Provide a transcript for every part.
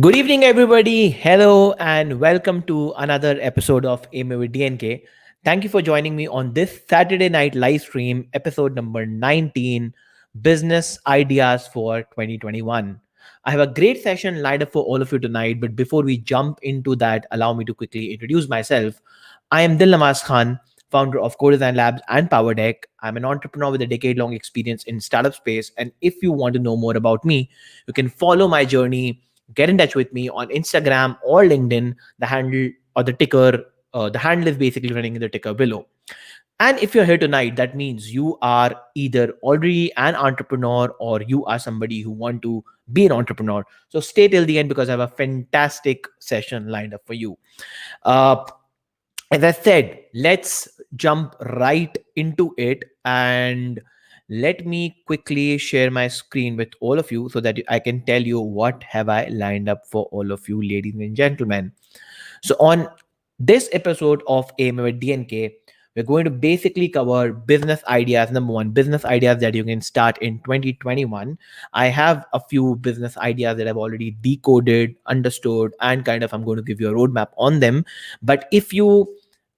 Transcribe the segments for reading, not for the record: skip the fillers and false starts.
Good evening, everybody. Hello, and welcome to another episode of AMA with DNK. Thank you for joining me on this Saturday night live stream, episode number 19, Business Ideas for 2021. I have a great session lined up for all of you tonight, but before we jump into that, allow me to quickly introduce myself. I am Dilnawaz Khan, founder of Codesign Labs and PowerDeck. I'm an entrepreneur with a decade-long experience in startup space, and if you want to know more about me, you can follow my journey, get in touch with me on Instagram or LinkedIn. The handle or the ticker, the handle is basically running in the ticker below. And if you're here tonight, that means you are either already an entrepreneur or you are somebody who want to be an entrepreneur. So stay till the end because I have a fantastic session lined up for you. Uh, as I said, let's jump right into it, and let me quickly share my screen with all of you so that I can tell you what have I lined up for all of you, ladies and gentlemen. So on this episode of AMA with DNK, we're going to basically cover business ideas. Number one, business ideas that you can start in 2021. I have a few business ideas that I've already decoded, understood, and kind of I'm going to give you a roadmap on them. But if you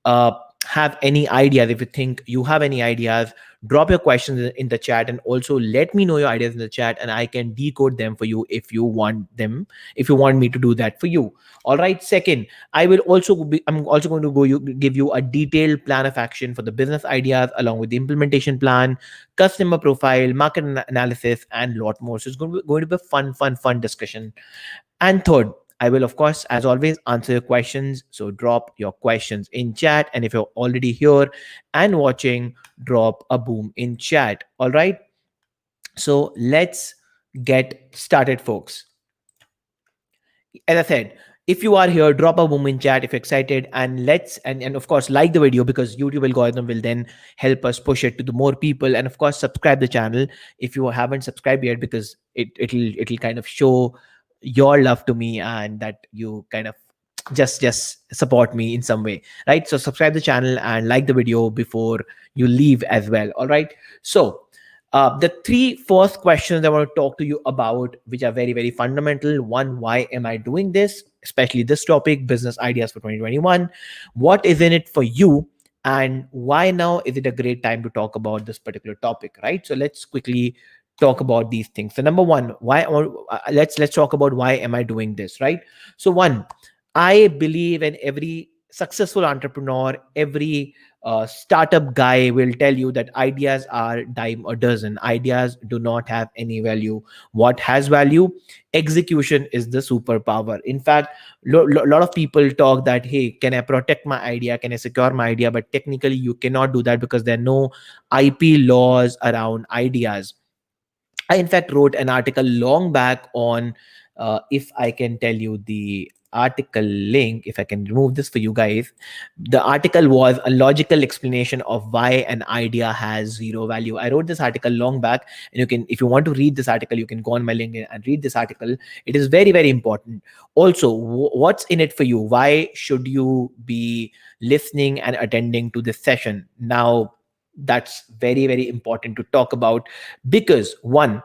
uh, have any ideas, if you think you have any ideas, drop your questions in the chat, and also let me know your ideas in the chat, and I can decode them for you if you want them, if you want me to do that for you. All right. Second, I'm also going to give you a detailed plan of action for the business ideas along with the implementation plan, customer profile, market analysis, and lot more. So it's going to be a fun discussion. And third, I will, of course, as always, answer your questions. So drop your questions in chat. And if you're already here and watching, drop a boom in chat. All right. So let's get started, folks. As I said, if you are here, drop a boom in chat if you're excited, and and of course like the video because YouTube algorithm will then help us push it to the more people. And of course subscribe the channel if you haven't subscribed yet, because it'll kind of show your love to me and that you kind of just support me in some way, right? So subscribe the channel and like the video before you leave as well. All right. So the three first questions I want to talk to you about, which are very, very fundamental. One, why am I doing this? Especially this topic, business ideas for 2021. What is in it for you? And why now is it a great time to talk about this particular topic, right? So let's quickly talk about these things. So number one, let's talk about why am I doing this, right? So one, I believe in every successful entrepreneur, every startup guy will tell you that ideas are dime a dozen. Ideas do not have any value. What has value? Execution is the superpower. In fact, lot of people talk that, hey, can I protect my idea? Can I secure my idea? But technically, you cannot do that because there are no IP laws around ideas. I, in fact, wrote an article long back on, if I can tell you the article link, if I can remove this for you guys. The article was a logical explanation of why an idea has zero value. I wrote this article long back, and you can, if you want to read this article, you can go on my LinkedIn and read this article. It is very, very important. Also, what's in it for you? Why should you be listening and attending to this session? Now, that's very, very important to talk about, because one,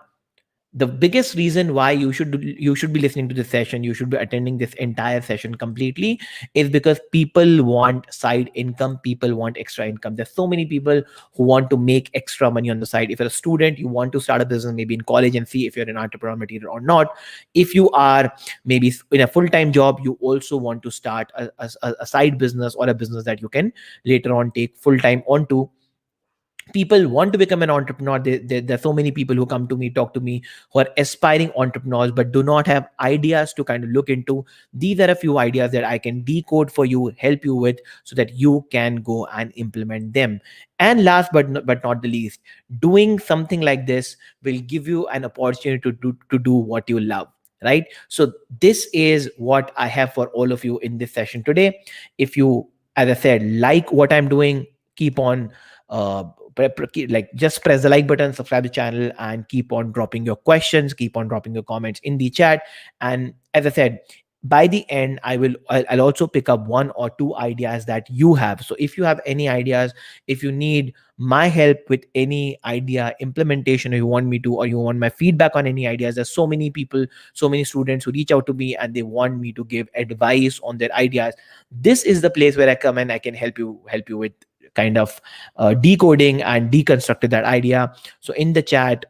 the biggest reason why you should be listening to this session, you should be attending this entire session completely, is because people want side income, people want extra income. There's so many people who want to make extra money on the side. If you're a student, you want to start a business maybe in college and see if you're an entrepreneur material or not. If you are maybe in a full-time job, you also want to start a side business or a business that you can later on take full-time onto. People want to become an entrepreneur. There are so many people who come to me, talk to me, who are aspiring entrepreneurs but do not have ideas to kind of look into. These are a few ideas that I can decode for you, help you with, so that you can go and implement them. And last but not the least, doing something like this will give you an opportunity to do what you love, right? So this is what I have for all of you in this session today. If you, as I said, like what I'm doing, keep on uh, like just press the like button, subscribe the channel, and keep on dropping your questions, keep on dropping your comments in the chat. And as I said, by the end I'll also pick up one or two ideas that you have. So if you have any ideas, if you need my help with any idea implementation, or you want me to, or you want my feedback on any ideas, there's so many people, so many students who reach out to me and they want me to give advice on their ideas. This is the place where I come and I can help you with kind of decoding and deconstructing that idea. So in the chat,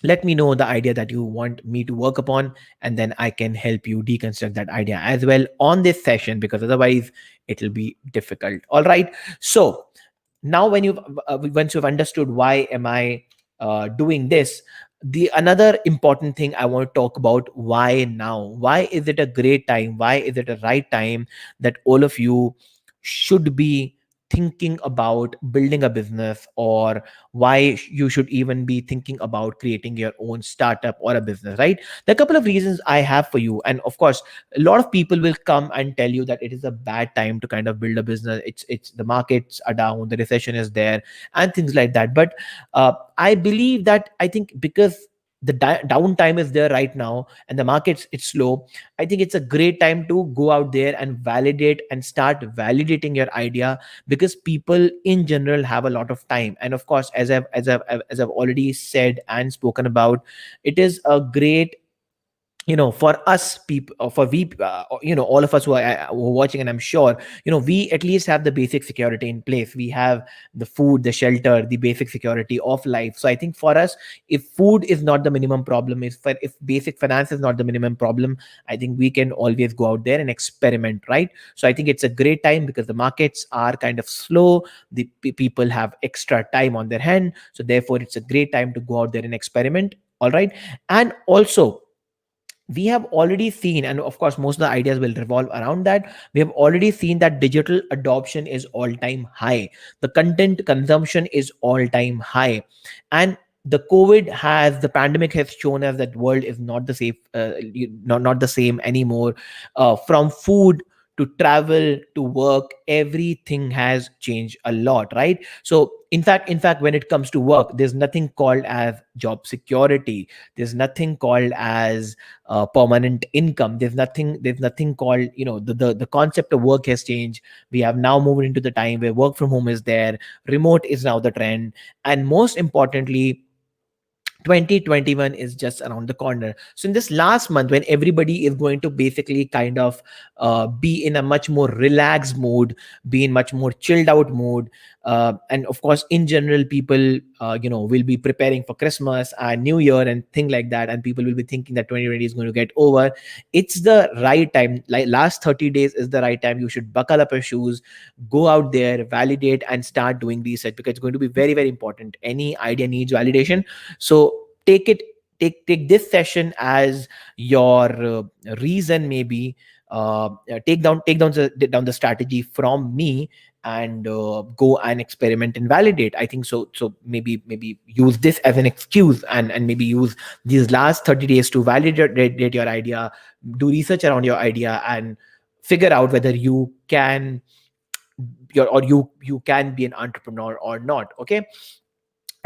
let me know the idea that you want me to work upon, and then I can help you deconstruct that idea as well on this session, because otherwise it'll be difficult. All right. So now when you've once you've understood why am I doing this, the another important thing I want to talk about: why now? Why is it a great time? Why is it a right time that all of you should be thinking about building a business, or why you should even be thinking about creating your own startup or a business, right? There are a couple of reasons I have for you. And of course, a lot of people will come and tell you that it is a bad time to kind of build a business. It's the markets are down, the recession is there, and things like that. But I believe that, I think because the downtime is there right now and the markets it's slow, I think it's a great time to go out there and validate and start validating your idea, because people in general have a lot of time. And of course, as I've already said and spoken about, it is a great, for us people, for we all of us who are watching, and I'm sure we at least have the basic security in place. We have the food, the shelter, the basic security of life. So I think for us, if food is not the minimum problem, if basic finance is not the minimum problem, I think we can always go out there and experiment, right? So I think it's a great time because the markets are kind of slow, the people have extra time on their hand, so therefore it's a great time to go out there and experiment. All right. And also, we have already seen, and of course most of the ideas will revolve around that, we have already seen that digital adoption is all time high, the content consumption is all time high. And the pandemic has shown us that world is not the same, not the same anymore. From food to travel to work, everything has changed a lot, right? So in fact when it comes to work, there's nothing called as job security, there's nothing called as permanent income, there's nothing called, the concept of work has changed. We have now moved into the time where work from home is there, remote is now the trend, and most importantly, 2021 is just around the corner. So in this last month, when everybody is going to basically kind of be in a much more relaxed mood, be in much more chilled out mood, and of course in general people will be preparing for Christmas and New Year and thing like that, and people will be thinking that 2020 is going to get over. It's the right time, like last 30 days is the right time. You should buckle up your shoes, go out there, validate, and start doing research, because it's going to be very very important. Any idea needs validation. So take it take this session as your reason, maybe take down the strategy from me, and go and experiment and validate. I think so maybe use this as an excuse, and maybe use these last 30 days to validate your idea, do research around your idea, and figure out whether you can you can be an entrepreneur or not. Okay.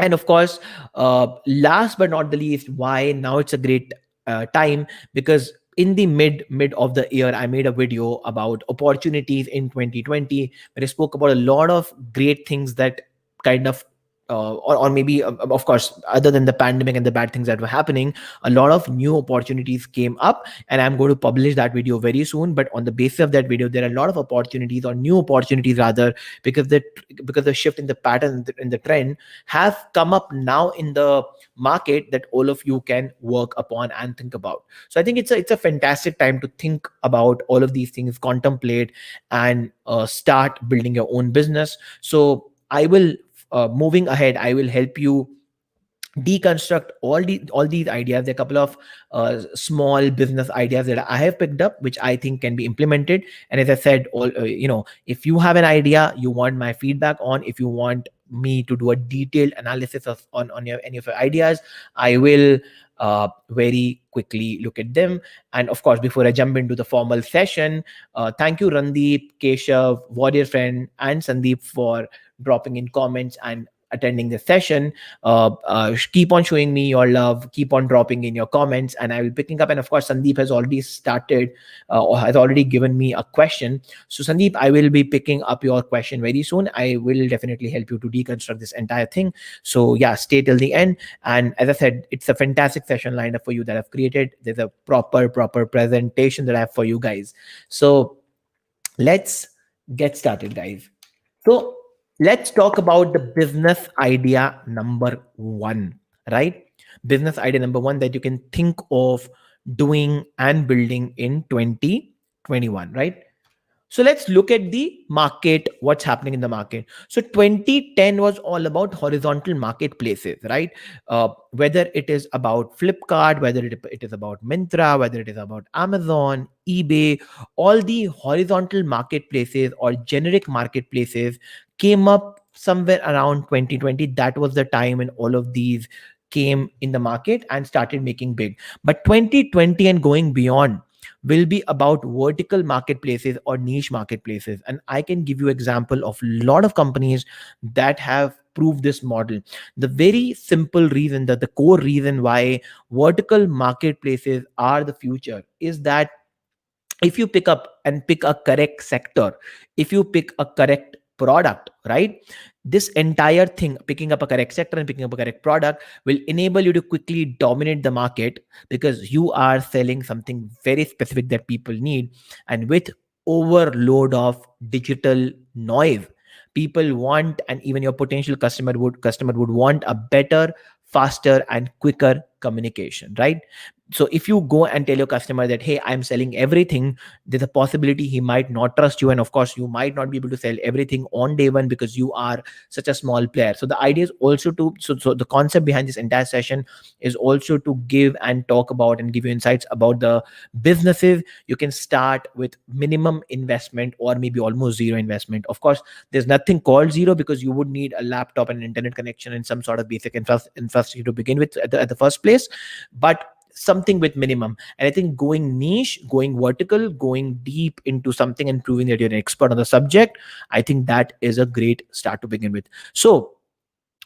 And of course, last but not the least, why now it's a great time, because in the mid of the year I made a video about opportunities in 2020, where I spoke about a lot of great things that kind of or maybe of course, other than the pandemic and the bad things that were happening, a lot of new opportunities came up, and I'm going to publish that video very soon. But on the basis of that video, there are a lot of opportunities, or new opportunities rather, because the shift in the pattern, in the trend, have come up now in the market, that all of you can work upon and think about. So I think it's a fantastic time to think about all of these things, contemplate, and start building your own business. So I will, moving ahead, I will help you deconstruct all these ideas. There are a couple of small business ideas that I have picked up, which I think can be implemented. And as I said, if you have an idea you want my feedback on, if you want me to do a detailed analysis on your any of your ideas, I will very quickly look at them. And of course, before I jump into the formal session, thank you Randeep, Keshav, Warrior Friend, and Sandeep for dropping in comments and attending this session. Keep on showing me your love, keep on dropping in your comments, and I will picking up. And of course, Sandeep has already started or has already given me a question. So Sandeep, I will be picking up your question very soon. I will definitely help you to deconstruct this entire thing. So yeah, stay till the end. And as I said, it's a fantastic session lined up for you that I've created. There's a proper presentation that I have for you guys. So let's get started, guys. So let's talk about the business idea number one, right? Business idea number one that you can think of doing and building in 2021, right? So let's look at the market, what's happening in the market. So 2010 was all about horizontal marketplaces, right? Whether it is about Flipkart, whether it is about Myntra, whether it is about Amazon, eBay, all the horizontal marketplaces or generic marketplaces came up somewhere around 2020. That was the time when all of these came in the market and started making big. But 2020 and going beyond will be about vertical marketplaces or niche marketplaces, and I can give you example of a lot of companies that have proved this model. The very simple reason, that the core reason why vertical marketplaces are the future is that if you pick a correct sector, if you pick a correct product, right, this entire thing, picking up a correct sector and picking up a correct product, will enable you to quickly dominate the market because you are selling something very specific that people need. And with overload of digital noise, people want, and even your potential customer would want a better, faster and quicker communication, right? So if you go and tell your customer that, hey, I'm selling everything, there's a possibility he might not trust you. And of course, you might not be able to sell everything on day one because you are such a small player. So the idea is also to, so the concept behind this entire session is also to give and talk about and give you insights about the businesses you can start with minimum investment or maybe almost zero investment. Of course, there's nothing called zero because you would need a laptop and an internet connection and some sort of basic infrastructure to begin with at the first place. But something with minimum. And I think going niche, going vertical, going deep into something and proving that you're an expert on the subject, I think that is a great start to begin with. So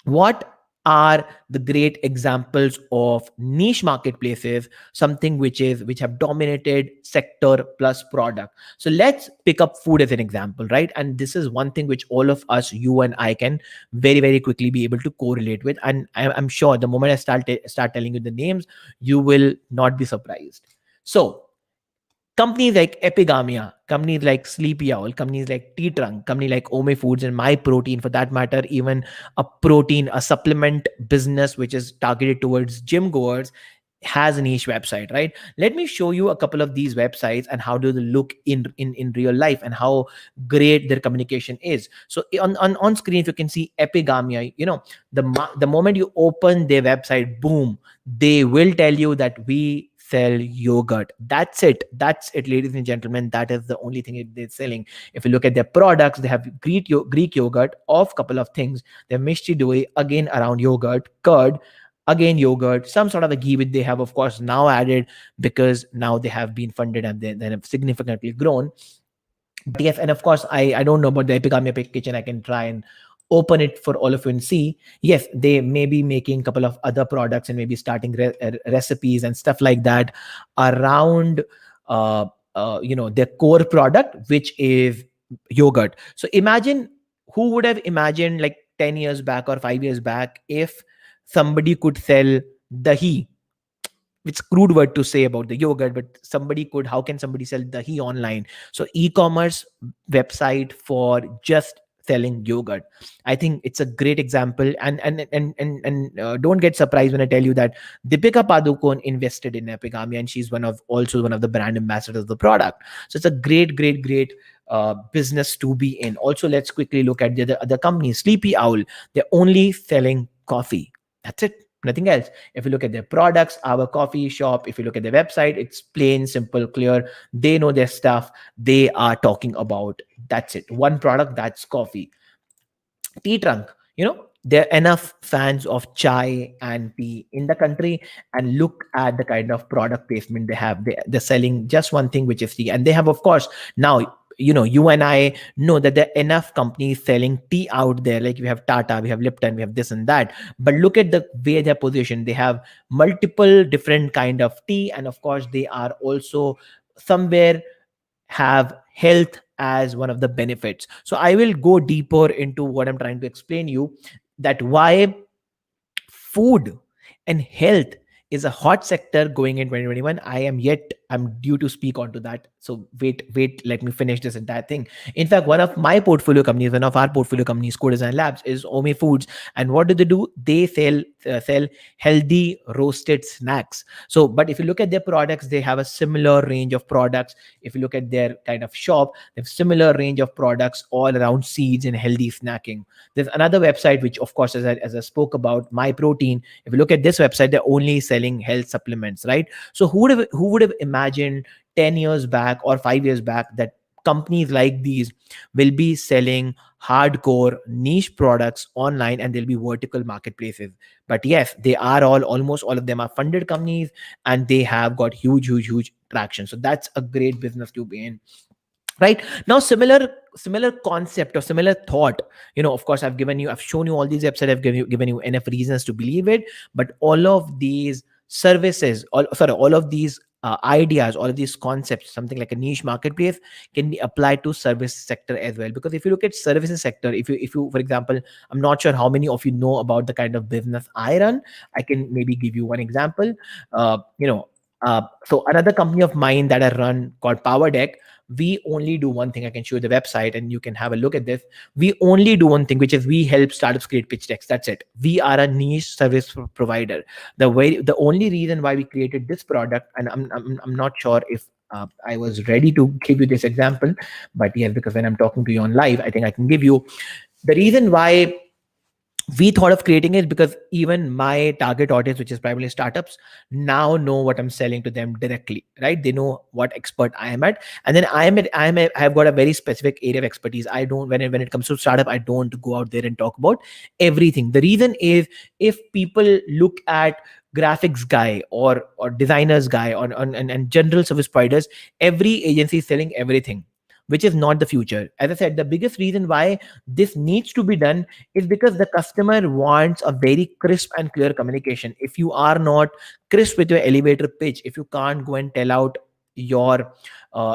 what are the great examples of niche marketplaces, something which have dominated sector plus product? So let's pick up food as an example, right? And this is one thing which all of us, you and I, can very quickly be able to correlate with. And I'm sure the moment I start telling you the names, you will not be surprised. So companies like Epigamia, companies like Sleepy Owl, companies like T-Trunk, company like Ome Foods and My Protein, for that matter, even a supplement business which is targeted towards gym goers, has a niche website, right? Let me show you a couple of these websites and how do they look in real life and how great their communication is. So on screen, if you can see Epigamia, the moment you open their website, boom, they will tell you that we sell yogurt. That's it, ladies and gentlemen. That is the only thing they're selling. If you look at their products, they have Greek yogurt of couple of things. They have mishti doi, again around yogurt, curd, again yogurt, some sort of a ghee which they have of course now added because now they have been funded and they have significantly grown. But yes, and of course, I don't know about the Epigami kitchen. I can try and open it for all of you and see. Yes, they may be making a couple of other products and maybe starting recipes and stuff like that around their core product, which is yogurt. So imagine, who would have imagined like 10 years back or 5 years back if somebody could sell dahi? It's crude word to say about the yogurt, but somebody could. How can somebody sell dahi online? So e-commerce website for just selling yogurt. I think it's a great example. And don't get surprised when I tell you that Deepika Padukone invested in Epigami, and she's also one of the brand ambassadors of the product. So it's a great business to be in. Also, let's quickly look at the other companies. Sleepy Owl, they're only selling coffee. That's it, nothing else. If you look at their products, our coffee shop, if you look at their website, it's plain, simple, clear. They know their stuff. They are talking about, that's it, one product, that's coffee. T-Trunk, there are enough fans of chai and tea in the country, and look at the kind of product placement they have. They're selling just one thing, which is tea. And they have, of course, now you and I know that there are enough companies selling tea out there. Like we have Tata, we have Lipton, we have this and that. But look at the way they're positioned. They have multiple different kind of tea, and of course they are also somewhere have health as one of the benefits. So I will go deeper into what I'm trying to explain you, that why food and health is a hot sector going in 2021. I'm due to speak onto that. So wait, let me finish this entire thing. In fact, one of our portfolio companies, Codesign Labs, is Ome Foods. And what do? They sell healthy roasted snacks. So, but if you look at their products, they have a similar range of products. If you look at their kind of shop, they have similar range of products all around seeds and healthy snacking. There's another website, which of course, as I spoke about, My Protein. If you look at this website, they're only selling health supplements, right? So who would have imagined 10 years back or 5 years back that companies like these will be selling hardcore niche products online, and they'll be vertical marketplaces. But yes, they are almost all of them are funded companies, and they have got huge traction. So that's a great business to be in. Right now, similar concept or similar thought, of course, I've shown you all these websites, I've given you enough reasons to believe it. But all of these services, all of these ideas, all of these concepts, something like a niche marketplace, can be applied to service sector as well. Because if you look at services sector, if you for example, I'm not sure how many of you know about the kind of business I run. I can maybe give you one example. So another company of mine that I run, called Power Deck, we only do one thing. I can show you the website and you can have a look at this. We only do one thing, which is we help startups create pitch decks. That's it. We are a niche service provider. The only reason why we created this product, and I'm not sure if I was ready to give you this example, but yes, because when I'm talking to you on live, I think I can give you the reason why we thought of creating it. Because even my target audience, which is primarily startups, now know what I'm selling to them directly, right? They know what expert I am at. And then I have got a very specific area of expertise. I don't, when it comes to startup, I don't go out there and talk about everything. The reason is, if people look at graphics guy or designers guy and general service providers, every agency is selling everything, which is not the future. As I said, the biggest reason why this needs to be done is because the customer wants a very crisp and clear communication. If you are not crisp with your elevator pitch, if you can't go and tell out your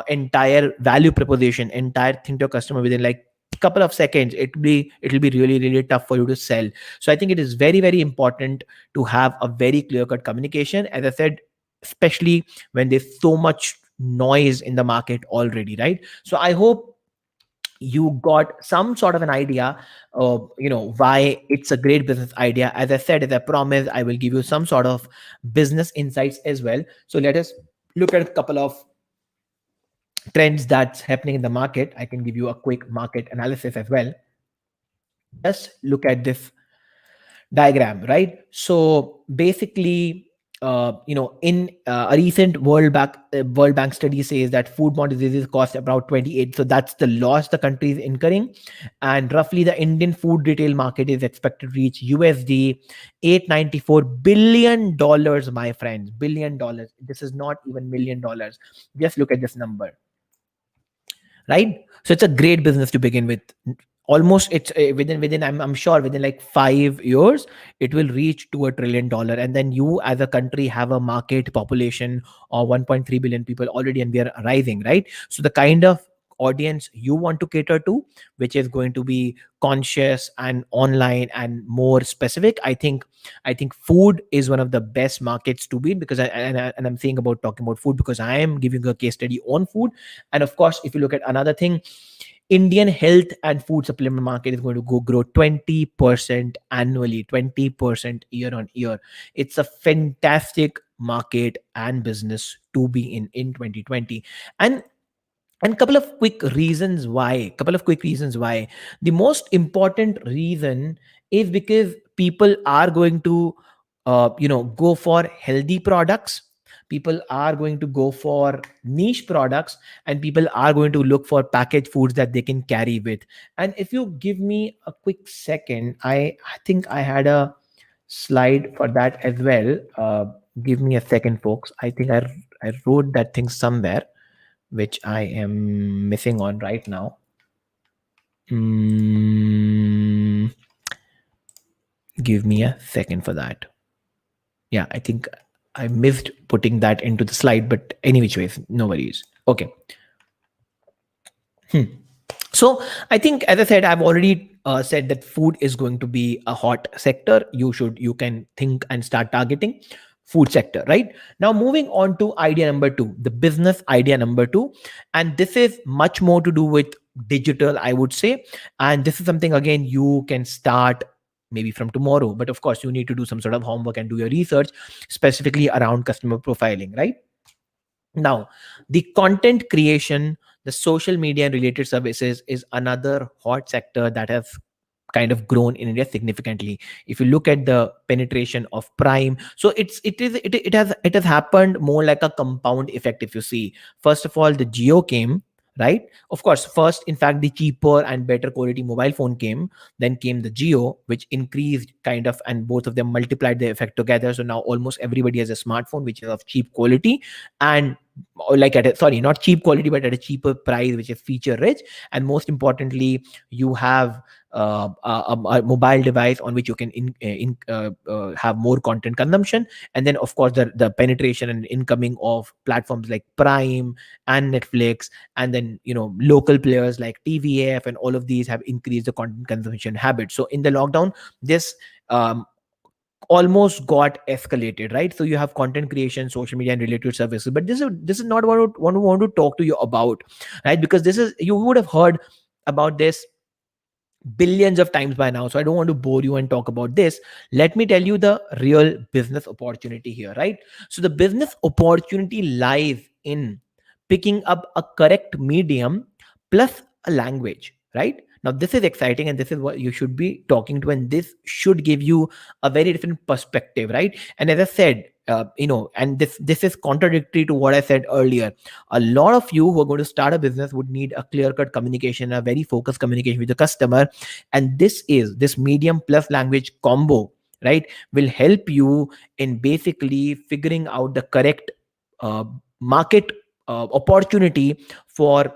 entire value proposition, entire thing to a customer within like couple of seconds, it'll be really tough for you to sell. So I think it is very important to have a very clear cut communication, as I said, especially when there's so much noise in the market already, right? So I hope you got some sort of an idea of why it's a great business idea. As I said, as I promised, I will give you some sort of business insights as well. So let us look at a couple of trends that's happening in the market. I can give you a quick market analysis as well. Just look at this diagram, right? So basically, in a recent World Bank study says that foodborne diseases cost about 28. So that's the loss the country is incurring, and roughly the Indian food retail market is expected to reach USD $894 billion, my friends, $1 billion. This is not even $1 million. Just look at this number, right? So it's a great business to begin with. Almost it's within I'm sure within like 5 years it will reach to $1 trillion. And then you as a country have a market population of 1.3 billion people already, and we are rising, right? So the kind of audience you want to cater to, which is going to be conscious and online and more specific, I think food is one of the best markets to be in. Because I'm saying about talking about food because I am giving a case study on food. And of course, if you look at another thing, Indian health and food supplement market is going to grow 20% annually, 20% year on year. It's a fantastic market and business to be in 2020. And couple of quick reasons why. The most important reason is because people are going to go for healthy products. People are going to go for niche products, and people are going to look for packaged foods that they can carry with. And if you give me a quick second, I think I had a slide for that as well. Give me a second, folks. I think I wrote that thing somewhere. which I am missing on right now. Mm, give me a second for that. Yeah, I think I missed putting that into the slide, but any which ways, no worries. Okay. Hmm. So I think, as I said, I've already said that food is going to be a hot sector. You can think and start targeting food sector, right? Now moving on to idea number two, the business idea number two, and this is much more to do with digital, I would say. And this is something, again, you can start maybe from tomorrow, but of course you need to do some sort of homework and do your research specifically around customer profiling, right? Now, the content creation, the social media and related services is another hot sector that has kind of grown in India significantly. If you look at the penetration of Prime, so it has happened more like a compound effect. If you see, first of all, the Geo came, right? Of course, first, in fact, the cheaper and better quality mobile phone came, then came the Geo, which increased kind of, and both of them multiplied the effect together. So now almost everybody has a smartphone which is of cheap quality, and like at a, sorry, not cheap quality, but at a cheaper price, which is feature rich. And most importantly, you have a mobile device on which you can have more content consumption. And then of course the penetration and incoming of platforms like Prime and Netflix, and then local players like TVF, and all of these have increased the content consumption habit. So in the lockdown, this um, almost got escalated, right? So you have content creation, social media and related services, but this is not what I want to talk to you about, right? Because this is, you would have heard about this billions of times by now, so I don't want to bore you and talk about this. Let me tell you the real business opportunity here, right? So the business opportunity lies in picking up a correct medium plus a language, right? Now this is exciting, and this is what you should be talking to, and this should give you a very different perspective, right? And as I said, and this is contradictory to what I said earlier. A lot of you who are going to start a business would need a clear cut communication, a very focused communication with the customer. And this medium plus language combo, right, will help you in basically figuring out the correct uh, market opportunity for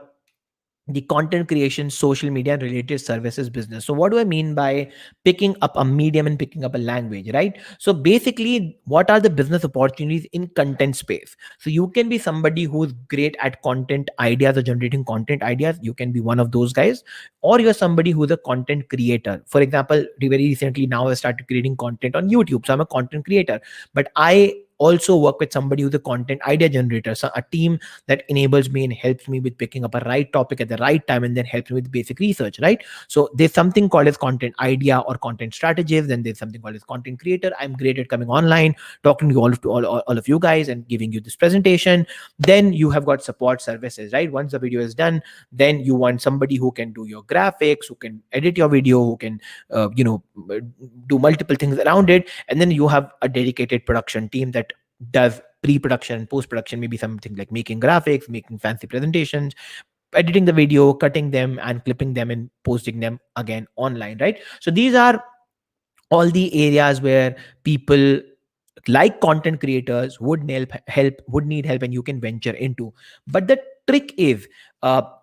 the content creation, social media and related services business. So what do I mean by picking up a medium and picking up a language, right? So basically, what are the business opportunities in content space? So you can be somebody who's great at content ideas or generating content ideas. You can be one of those guys, or you're somebody who's a content creator. For example, very recently now I started creating content on YouTube, so I'm a content creator. But I also work with somebody who's a content idea generator, so a team that enables me and helps me with picking up a right topic at the right time, and then helps me with basic research, right? So there's something called as content idea or content strategist, then there's something called as content creator. I'm great at coming online, talking to all of you guys and giving you this presentation. Then you have got support services, right? Once the video is done, then you want somebody who can do your graphics, who can edit your video, who can uh, you know do multiple things around it. And then you have a dedicated production team that does pre-production and post-production, maybe something like making graphics, making fancy presentations, editing the video, cutting them and clipping them and posting them again online, right? So these are all the areas where people like content creators would need help, and you can venture into. But the trick is,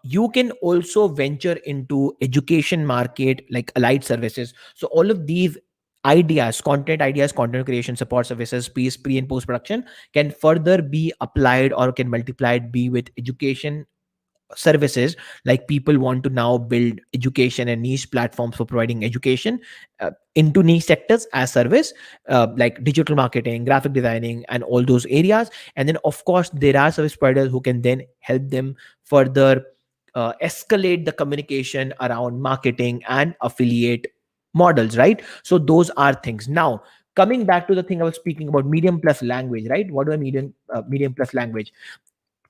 you can also venture into education market like allied services. So all of these ideas, content creation, support services, pre and post production, can further be applied or can multiplied be with education services. Like people want to now build education and niche platforms for providing education into niche sectors as service, like digital marketing, graphic designing and all those areas. And then of course there are service providers who can then help them further escalate the communication around marketing and affiliate models, right? So those are things. Now coming back to the thing I was speaking about, medium plus language, right? What do I mean medium plus language?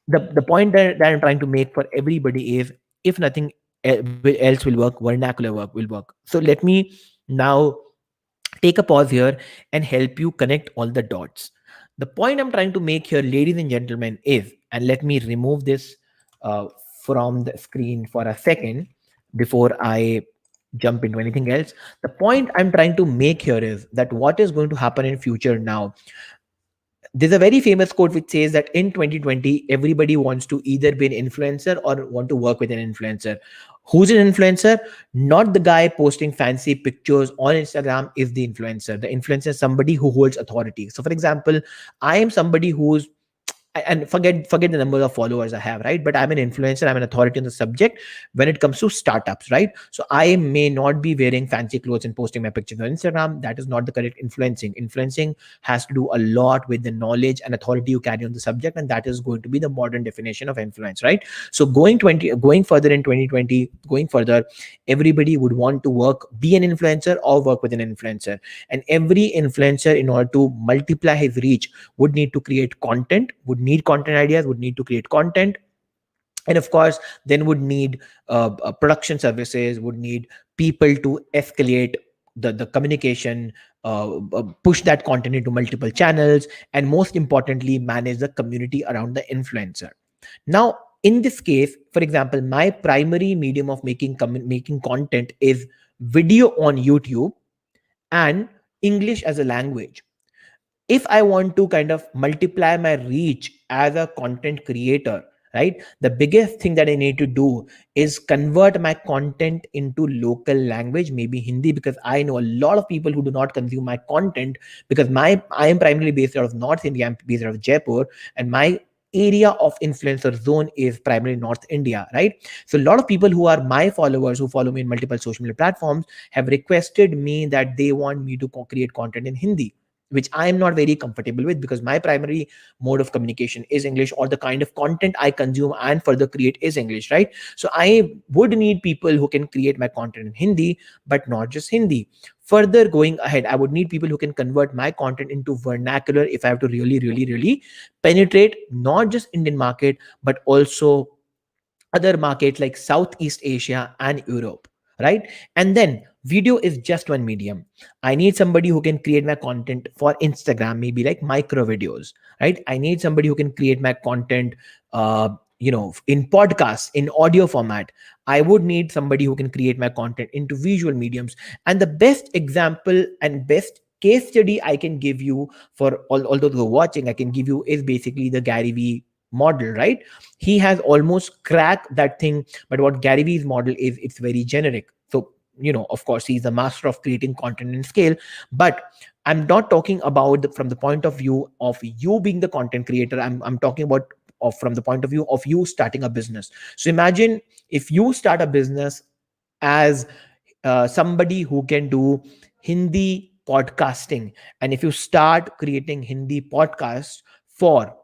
The point that I'm trying to make for everybody is, if nothing else will work, vernacular work will work. So let me now take a pause here and help you connect all the dots. The point I'm trying to make here, ladies and gentlemen, is, and let me remove this uh, from the screen for a second before I jump into anything else. The point I'm trying to make here is that what is going to happen in future now, There's a very famous quote which says that in 2020 everybody wants to either be an influencer or want to work with an influencer. Who's an influencer? Not the guy posting fancy pictures on Instagram is the influencer. The influencer is somebody who holds authority. So for example, I am somebody who's, and forget the number of followers I have, right? But I'm an influencer, I'm an authority on the subject when it comes to startups, right? So I may not be wearing fancy clothes and posting my pictures on Instagram. That is not the correct influencing. Influencing has to do a lot with the knowledge and authority you carry on the subject, and that is going to be the modern definition of influence, right? So going further in 2020, going further, everybody would want to be an influencer or work with an influencer. And every influencer, in order to multiply his reach, would need to create content, would need content ideas, would need to create content, and of course then would need production services, would need people to escalate the communication, push that content into multiple channels, and most importantly manage the community around the influencer. Now in this case, for example, my primary medium of making content is video on YouTube and English as a language. If I want to kind of multiply my reach as a content creator, right, the biggest thing that I need to do is convert my content into local language, maybe Hindi, because I know a lot of people who do not consume my content, because I am primarily based out of North India, I'm based out of Jaipur, and my area of influencer zone is primarily North India, right? So a lot of people who are my followers, who follow me in multiple social media platforms, have requested me that they want me to create content in Hindi, which I am not very comfortable with, because my primary mode of communication is English, or the kind of content I consume and further create is English, right? So I would need people who can create my content in Hindi, but not just Hindi. Further going ahead, I would need people who can convert my content into vernacular if I have to really penetrate not just Indian market, but also other markets like Southeast Asia and Europe, right? And then video is just one medium. I need somebody who can create my content for Instagram, maybe like micro videos, right? I need somebody who can create my content, in podcasts, in audio format. I would need somebody who can create my content into visual mediums. And the best example and best case study I can give you for all those who are watching, I can give you is basically the Gary Vee model, right? He has almost cracked that thing. But what Gary Vee's model is, it's very generic. So of course he's the master of creating content and scale, but I'm not talking about from the point of view of you being the content creator. I'm talking about from the point of view of you starting a business. So imagine if you start a business as somebody who can do Hindi podcasting, and if you start creating Hindi podcasts for,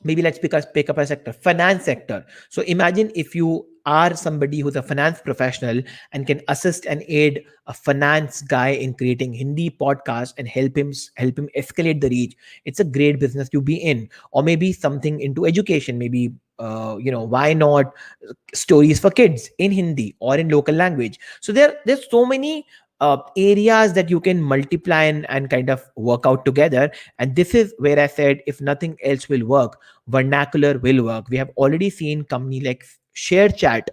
maybe let's pick up a sector, finance sector. So imagine if you are somebody who's a finance professional and can assist and aid a finance guy in creating Hindi podcast and help him escalate the reach. It's a great business to be in. Or maybe something into education, maybe why not stories for kids in Hindi or in local language. So there's so many areas that you can multiply and kind of work out together. And this is where I said, if nothing else will work, vernacular will work. We have already seen company like Share Chat,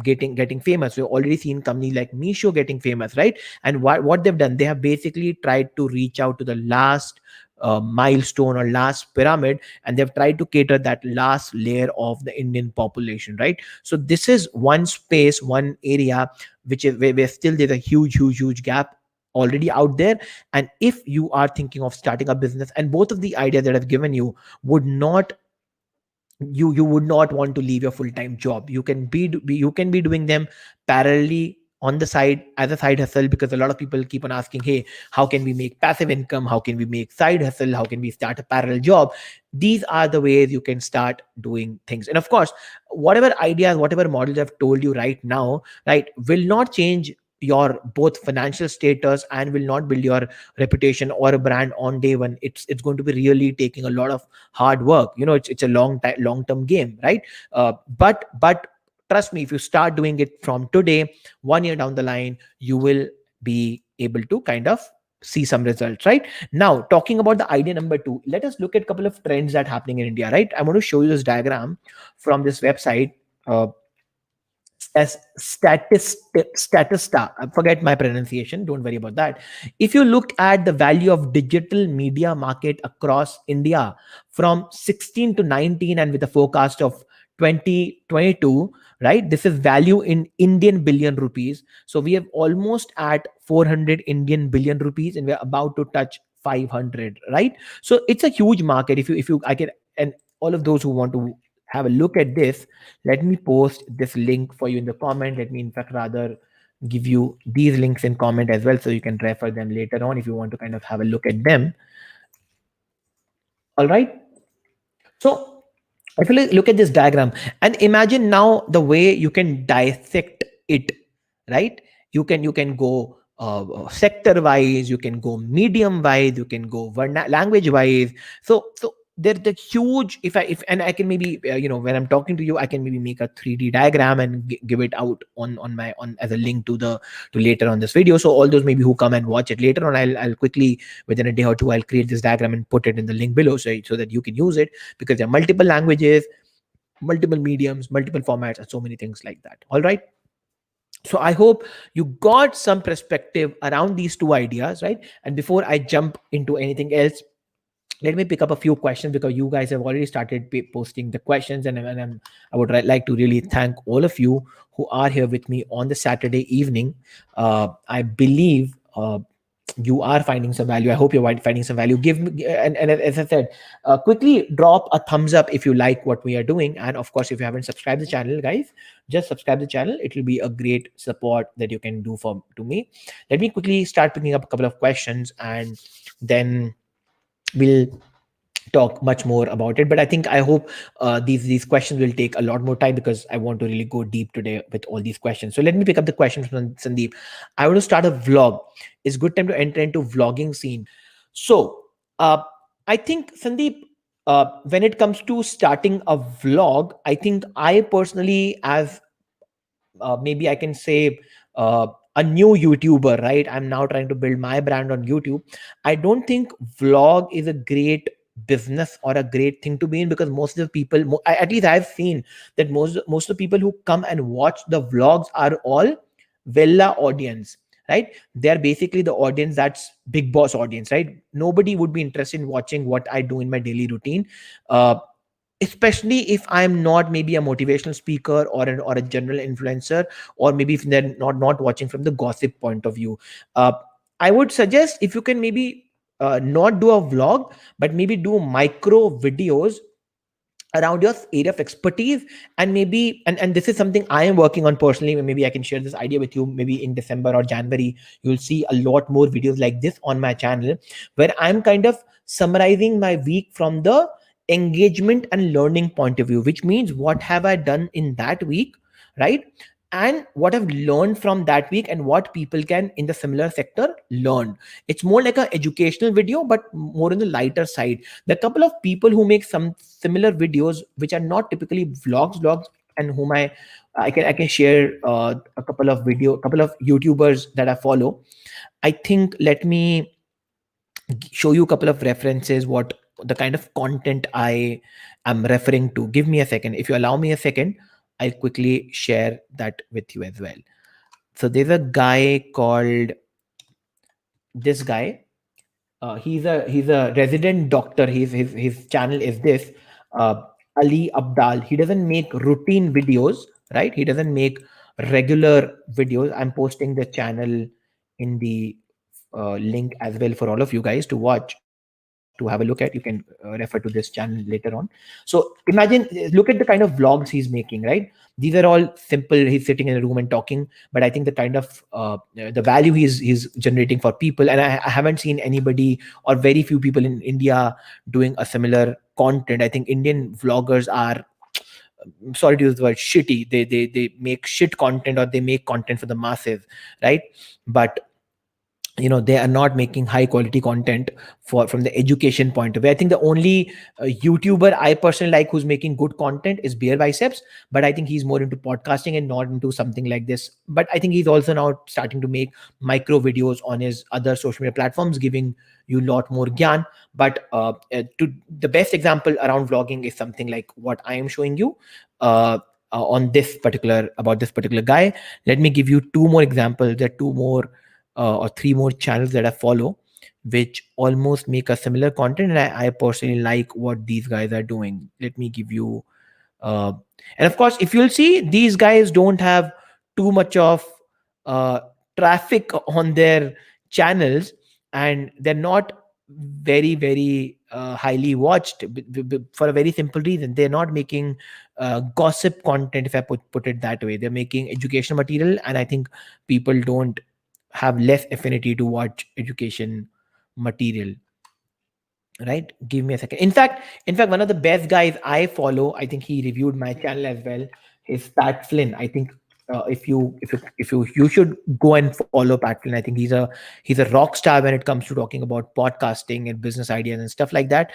getting famous. We've already seen company like Misho getting famous, right? And what they've done, they have basically tried to reach out to the last milestone or last pyramid, and they've tried to cater that last layer of the Indian population, right? So this is one space, one area which is where still there's a huge gap already out there. And if you are thinking of starting a business, and both of the ideas that I've given you would not, you would not want to leave your full-time job, you can be doing them parallelly on the side as a side hustle, because a lot of people keep on asking, hey, how can we make passive income, how can we make side hustle, how can we start a parallel job? These are the ways you can start doing things. And of course, whatever ideas, whatever models I've told you right now, right, will not change your both financial status and will not build your reputation or a brand on day one. It's going to be really taking a lot of hard work. It's a long term game, right? But trust me, if you start doing it from today, 1 year down the line, you will be able to kind of see some results, right? Now, talking about the idea number 2, let us look at a couple of trends that happening in India, right? I want to show you this diagram from this website. uh, as statista. I forget my pronunciation, don't worry about that. If you look at the value of digital media market across India from 16 to 19, and with a forecast of 2022, right, this is value in Indian billion rupees. So we have almost at 400 Indian billion rupees, and we're about to touch 500, right? So it's a huge market. If you I can, and all of those who want to have a look at this, let me post this link for you in the comment. Let me in fact rather give you these links in comment as well, so you can refer them later on if you want to kind of have a look at them. All right. So if you look at this diagram and imagine now the way you can dissect it, right? You can go sector wise, you can go medium wise, you can go language wise. So there's the huge, if and I can maybe when I'm talking to you, I can maybe make a 3D diagram and give it out on my on as a link to later on this video. So all those maybe who come and watch it later on, I'll quickly within a day or two I'll create this diagram and put it in the link below, so that you can use it, because there are multiple languages, multiple mediums, multiple formats, and so many things like that. All right. So I hope you got some perspective around these two ideas, right? And before I jump into anything else, let me pick up a few questions, because you guys have already started posting the questions, and I would like to really thank all of you who are here with me on the Saturday evening. I believe you are finding some value. I hope you're finding some value. Give me, and as I said, quickly drop a thumbs up if you like what we are doing, and of course, if you haven't subscribed the channel, guys, just subscribe the channel. It will be a great support that you can do for to me. Let me quickly start picking up a couple of questions, and then we'll talk much more about it. But I hope these questions will take a lot more time, because I want to really go deep today with all these questions. So let me pick up the question from Sandeep. I want to start a vlog. It's good time to enter into vlogging scene. So uh, I think, Sandeep, when it comes to starting a vlog, I think I personally, as maybe I can say, a new YouTuber, right? I'm now trying to build my brand on YouTube. I don't think vlog is a great business or a great thing to be in, because most of the people, at least I've seen that most of the people who come and watch the vlogs are all villa audience, right? They're basically the audience that's big boss audience, right? Nobody would be interested in watching what I do in my daily routine. uh, Especially if I'm not maybe a motivational speaker or a general influencer, or maybe if they're not watching from the gossip point of view. uh, I would suggest, if you can maybe not do a vlog, but maybe do micro videos around your area of expertise. And maybe, and this is something I am working on personally, maybe I can share this idea with you. Maybe in December or January, you'll see a lot more videos like this on my channel, where I'm kind of summarizing my week from the engagement and learning point of view, which means what have I done in that week, right? And what I've learned from that week, and what people can in the similar sector learn. It's more like an educational video, but more on the lighter side. There are a couple of people who make some similar videos which are not typically vlogs, and whom I can share a couple of YouTubers that I follow. I think, let me show you a couple of references, what the kind of content I am referring to. Give me a second. If you allow me a second, I'll quickly share that with you as well. So there's a guy called, this guy, he's a resident doctor. His channel is this, uh, Ali Abdal. He doesn't make routine videos, right? He doesn't make regular videos. I'm posting the channel in the link as well for all of you guys to watch, to have a look at. You can refer to this channel later on. So imagine, look at the kind of vlogs he's making, right? These are all simple. He's sitting in a room and talking, but I think the kind of the value he's generating for people, and I haven't seen anybody or very few people in India doing a similar content. I think Indian vloggers are, I'm sorry to use the word shitty. They make shit content, or they make content for the masses, right? But they are not making high quality content for from the education point of view. I think the only YouTuber I personally like who's making good content is Beer Biceps, but I think he's more into podcasting and not into something like this. But I think he's also now starting to make micro videos on his other social media platforms, giving you a lot more gyan. But to the best example around vlogging is something like what I am showing you. uh, on this particular about this particular guy. Let me give you two more examples. There are two more or three more channels that I follow, which almost make a similar content, and I personally like what these guys are doing. Let me give you uh, and of course, if you'll see, these guys don't have too much of uh, traffic on their channels, and they're not very highly watched for a very simple reason. They're not making gossip content, if I put it that way. They're making educational material, and I think people don't have less affinity to watch education material. Right, give me a second. In fact, one of the best guys I follow, I think he reviewed my channel as well, is Pat Flynn. I think if you should go and follow Pat Flynn. I think he's a rock star when it comes to talking about podcasting and business ideas and stuff like that.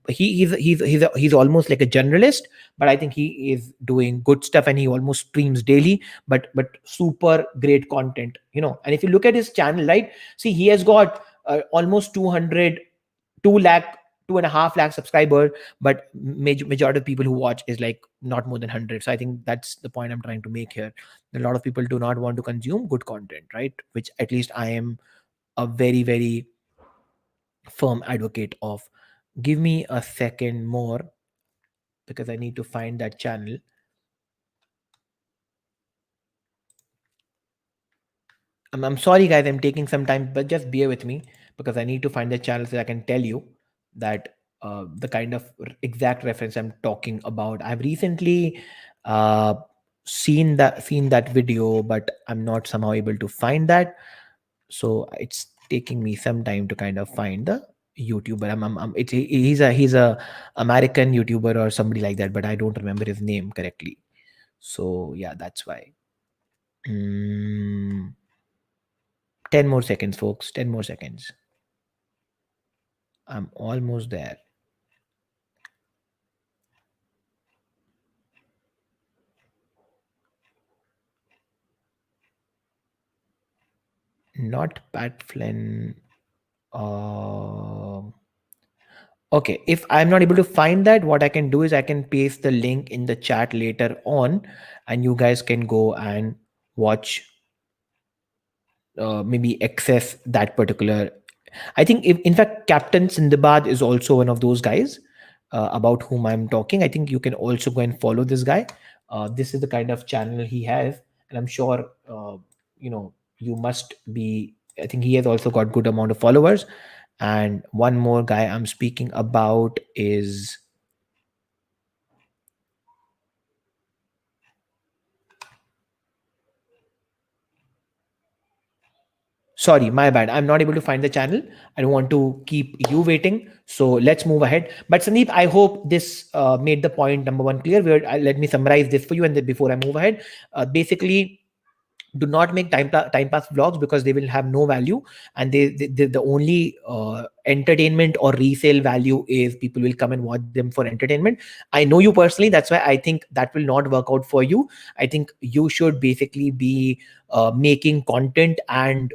He's almost like a generalist, but I think he is doing good stuff, and he almost streams daily, but super great content, and if you look at his channel, right, see, he has got almost 2 lakh, 2.5 lakh subscriber, but majority of people who watch is like not more than 100. So I think that's the point I'm trying to make here. A lot of people do not want to consume good content, right? Which at least I am a very firm advocate of. Give me a second more, because I need to find that channel. I'm sorry, guys, I'm taking some time, but just bear with me, because I need to find the channel so I can tell you that the kind of exact reference I'm talking about. I've recently uh, seen that video, but I'm not somehow able to find that. So it's taking me some time to kind of find the YouTuber. He's a American YouTuber or somebody like that, but I don't remember his name correctly. So yeah, that's why. Mm, 10 more seconds, folks. 10 more seconds. I'm almost there. Not Pat Flynn. Okay, if I'm not able to find that, what I can do is I can paste the link in the chat later on, and you guys can go and watch, maybe access that particular. I think, if, in fact, Captain Sindbad is also one of those guys about whom I'm talking. I think you can also go and follow this guy. This is the kind of channel he has, and I'm sure you must be. I think he has also got good amount of followers. And one more guy I'm speaking about is, sorry, my bad, I'm not able to find the channel. I don't want to keep you waiting, so let's move ahead. But Sandeep, I hope this made the point number one clear. Let me summarize this for you, and then before I move ahead, basically, do not make time pass vlogs, because they will have no value, and the only entertainment or resale value is people will come and watch them for entertainment. I know you personally, that's why I think that will not work out for you. I think you should basically be making content and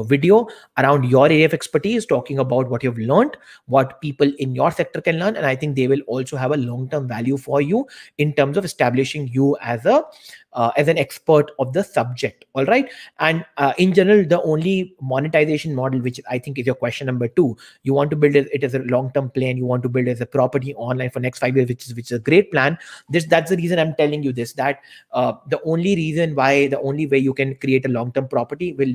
video around your area of expertise, talking about what you've learned, what people in your sector can learn, and I think they will also have a long term value for you in terms of establishing you as an expert of the subject. All right. And in general, the only monetization model, which I think is your question number two, you want to build it as a long-term plan. You want to build it as a property online for next 5 years, which is a great plan. That's the reason I'm telling you this, that the only way you can create a long-term property will,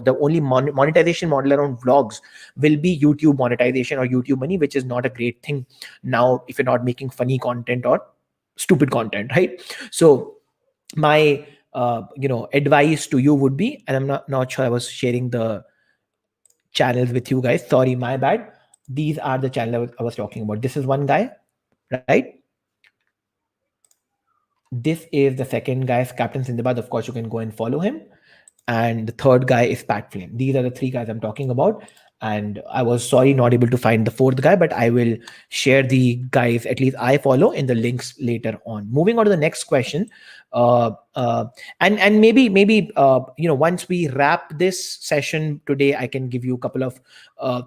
the only monetization model around vlogs will be YouTube monetization or YouTube money, which is not a great thing now if you're not making funny content or stupid content, right? So my advice to you would be, and I'm not sure I was sharing the channels with you guys, sorry, my bad. These are the channel I was talking about. This is one guy, right? This is the second guy, is Captain Sindbad. Of course, you can go and follow him. And the third guy is Pat Flynn. These are the three guys I'm talking about. And I was sorry not able to find the fourth guy, but I will share the guys at least I follow in the links later on. Moving on to the next question. And maybe once we wrap this session today, I can give you a couple of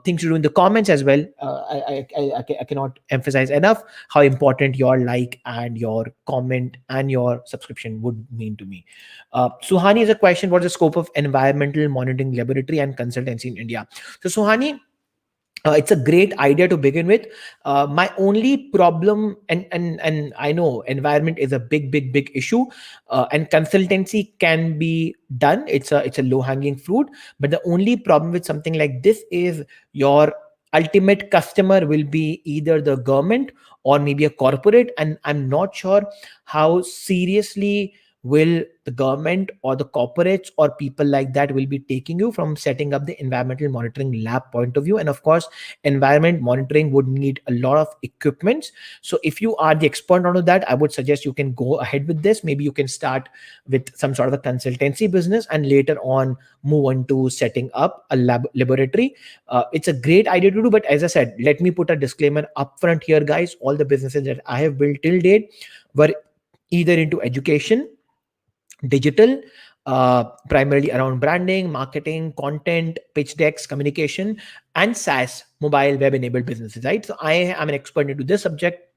things to do in the comments as well. I cannot emphasize enough how important your like and your comment and your subscription would mean to me. Suhani is a question: what's the scope of environmental monitoring laboratory and consultancy in India? So Suhani, it's a great idea to begin with. My only problem, and I know environment is a big issue, and consultancy can be done. It's a low hanging fruit. But the only problem with something like this is your ultimate customer will be either the government or maybe a corporate, and I'm not sure how seriously will the government or the corporates or people like that will be taking you from setting up the environmental monitoring lab point of view. And of course, environment monitoring would need a lot of equipments. So if you are the expert on that, I would suggest you can go ahead with this. Maybe you can start with some sort of a consultancy business and later on move on to setting up a laboratory. It's a great idea to do, but as I said, let me put a disclaimer upfront here, guys. All the businesses that I have built till date were either into education, digital, primarily around branding, marketing, content, pitch decks, communication, and SaaS, mobile web enabled businesses, right? So I am an expert into this subject.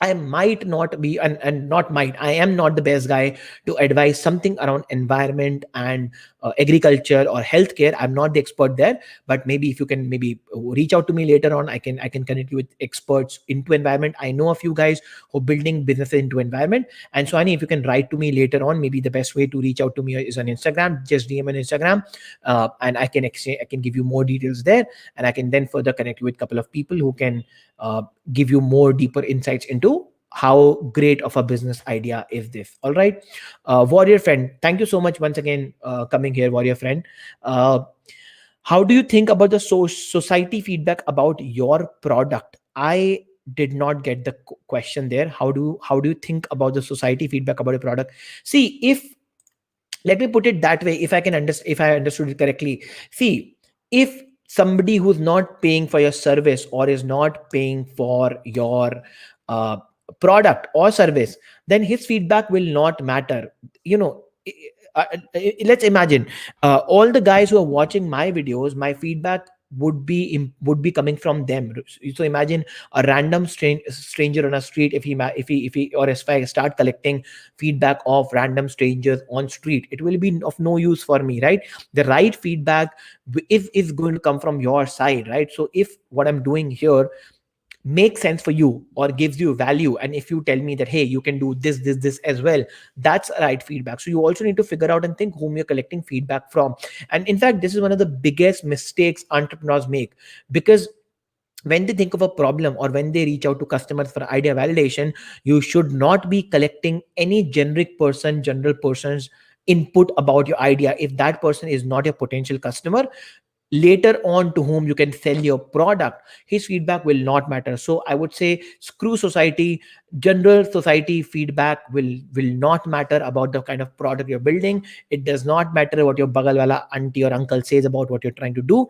I might not be, and not might, I am not the best guy to advise something around environment and agriculture or healthcare. I'm not the expert there, but maybe if you can maybe reach out to me later on, I can connect you with experts into environment. I know a few guys who are building businesses into environment. And so, Ani, if you can write to me later on, maybe the best way to reach out to me is on Instagram. Just DM on Instagram, and I can give you more details there, and I can then further connect you with a couple of people who can give you more deeper insights into how great of a business idea is this. All right, warrior friend, thank you so much once again coming here, warrior friend. uh, how do you think about the society feedback about your product? I did not get the question there. How do you think about the society feedback about a product? See, if, let me put it that way, if I can understand, if I understood it correctly. See, if somebody who's not paying for your service or is not paying for your uh, product or service, then his feedback will not matter. you know let's imagine, all the guys who are watching my videos, my feedback would be coming from them. So imagine a random stranger on a street. If he or if I start collecting feedback of random strangers on street, it will be of no use for me, right? The right feedback is going to come from your side, right? So if what I'm doing here makes sense for you or gives you value, and if you tell me that, hey, you can do this as well, that's right feedback. So you also need to figure out and think whom you're collecting feedback from. And in fact, this is one of the biggest mistakes entrepreneurs make, because when they think of a problem or when they reach out to customers for idea validation, you should not be collecting any general person's input about your idea. If that person is not your potential customer later on to whom you can sell your product, his feedback will not matter. So I would say screw society. General society feedback will not matter about the kind of product you're building. It does not matter what your bagalwala auntie or uncle says about what you're trying to do.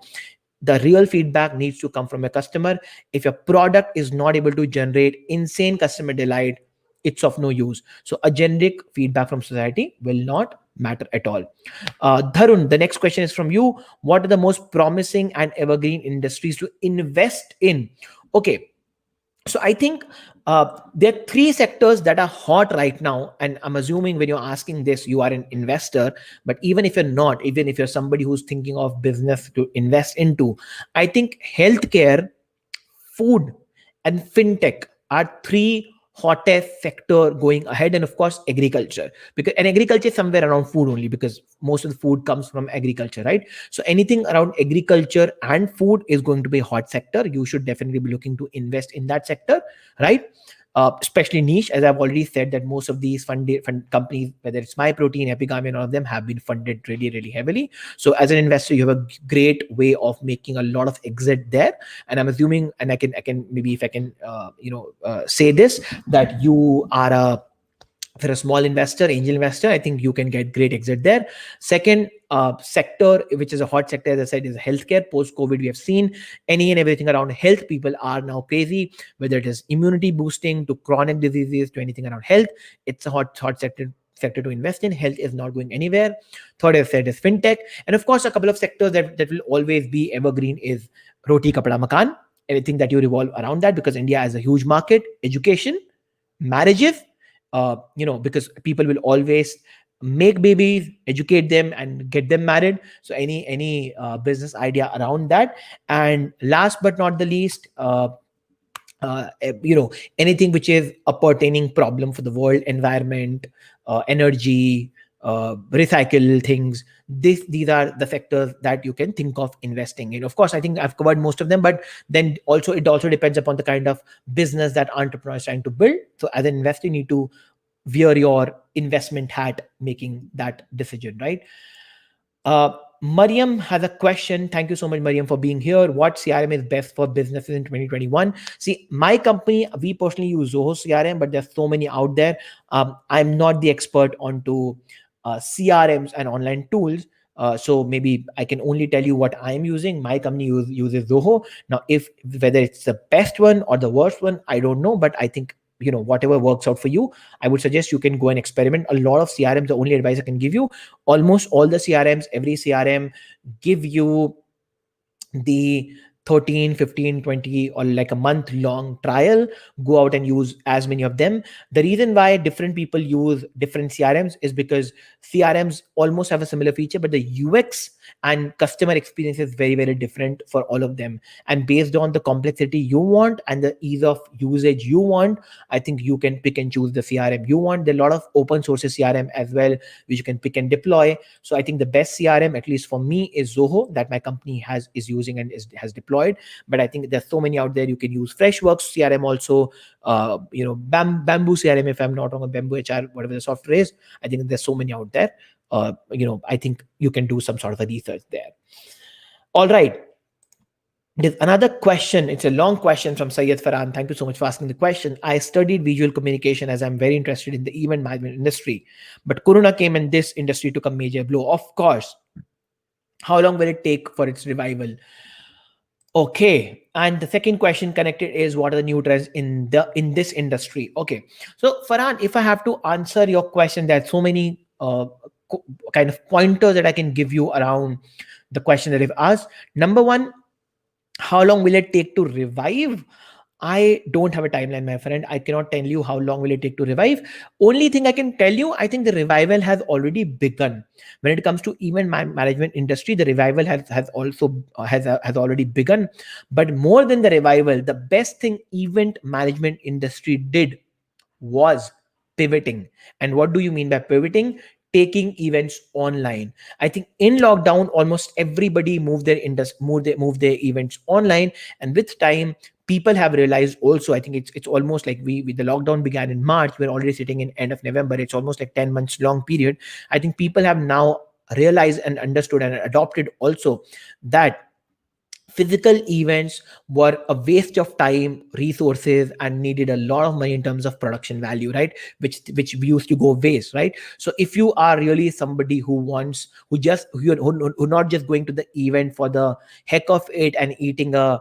The real feedback needs to come from a customer. If your product is not able to generate insane customer delight, it's of no use. So a generic feedback from society will not matter at all. Dharun, the next question is from you. What are the most promising and evergreen industries to invest in? Okay, so I think there are three sectors that are hot right now, and I'm assuming when you're asking this, you are an investor. But even if you're not, even if you're somebody who's thinking of business to invest into, I think healthcare, food, and fintech are three hottest sector going ahead. And of course agriculture, because and agriculture is somewhere around food only, because most of the food comes from agriculture, right? So anything around agriculture and food is going to be a hot sector. You should definitely be looking to invest in that sector, right? Especially niche, as I've already said, that most of these fund companies, whether it's My Protein, Epigami, and all of them, have been funded really heavily. So as an investor, you have a great way of making a lot of exit there. And I'm assuming, and I can maybe, if I can say this, that you are a, for a small investor, angel investor, I think you can get great exit there. Second sector, which is a hot sector, as I said, is healthcare. Post COVID, we have seen any and everything around health. People are now crazy, whether it is immunity boosting to chronic diseases to anything around health. It's a hot sector sector to invest in. Health is not going anywhere. Third, as I said, is fintech. And of course, a couple of sectors that will always be evergreen is roti, kapda, makan, anything that you revolve around that, because India has a huge market. Education, marriages, because people will always make babies, educate them, and get them married. So any business idea around that. And last but not the least, uh, eh, you know anything which is a pertaining problem for the world, environment, energy, recycle things. These are the sectors that you can think of investing in. Of course, I think I've covered most of them, but then also it also depends upon the kind of business that entrepreneur is trying to build. So as an investor, you need to wear your investment hat making that decision, right? Mariam has a question. Thank you so much, Mariam, for being here. What CRM is best for businesses in 2021? See, my company, we personally use Zoho CRM, but there's so many out there. I'm not the expert onto CRMs and online tools. So maybe I can only tell you what I'm using. My company uses Zoho. Now, if whether it's the best one or the worst one, I don't know. But I think whatever works out for you, I would suggest you can go and experiment. A lot of CRMs, the only advice I can give you, almost all the CRMs, every CRM give you the 13, 15, 20, or like a month long trial. Go out and use as many of them. The reason why different people use different CRMs is because CRMs almost have a similar feature, but the UX and customer experience is very, very different for all of them. And based on the complexity you want and the ease of usage you want, I think you can pick and choose the CRM you want. There are a lot of open sources CRM as well, which you can pick and deploy. So I think the best CRM, at least for me, is Zoho, that my company is using and has deployed. But I think there's so many out there. You can use Freshworks CRM also, Bamboo CRM, if I'm not wrong, or Bamboo HR, whatever the software is. I think there's so many out there. I think you can do some sort of a research there. All right. There's another question. It's a long question from Syed Farhan. Thank you so much for asking the question. I studied visual communication as I'm very interested in the event management industry, but Corona came and this industry took a major blow. Of course. How long will it take for its revival? Okay. And the second question connected is, what are the new trends in this industry? Okay. So Farhan, if I have to answer your question, there are so many kind of pointers that I can give you around the question that I've asked. Number one, how long will it take to revive? I don't have a timeline, my friend. I cannot tell you how long will it take to revive. Only thing I can tell you, I think the revival has already begun. When it comes to event management industry, the revival has already begun. But more than the revival, the best thing event management industry did was pivoting. And what do you mean by pivoting? Taking events online. I think in lockdown, almost everybody moved their events online, and with time, people have realized also. I think it's almost like the lockdown began in March. We're already sitting in end of November. It's almost like 10 months long period. I think people have now realized and understood and adopted also that physical events were a waste of time, resources, and needed a lot of money in terms of production value, right? Which used to go waste, right? So if you are really somebody who not just going to the event for the heck of it and eating a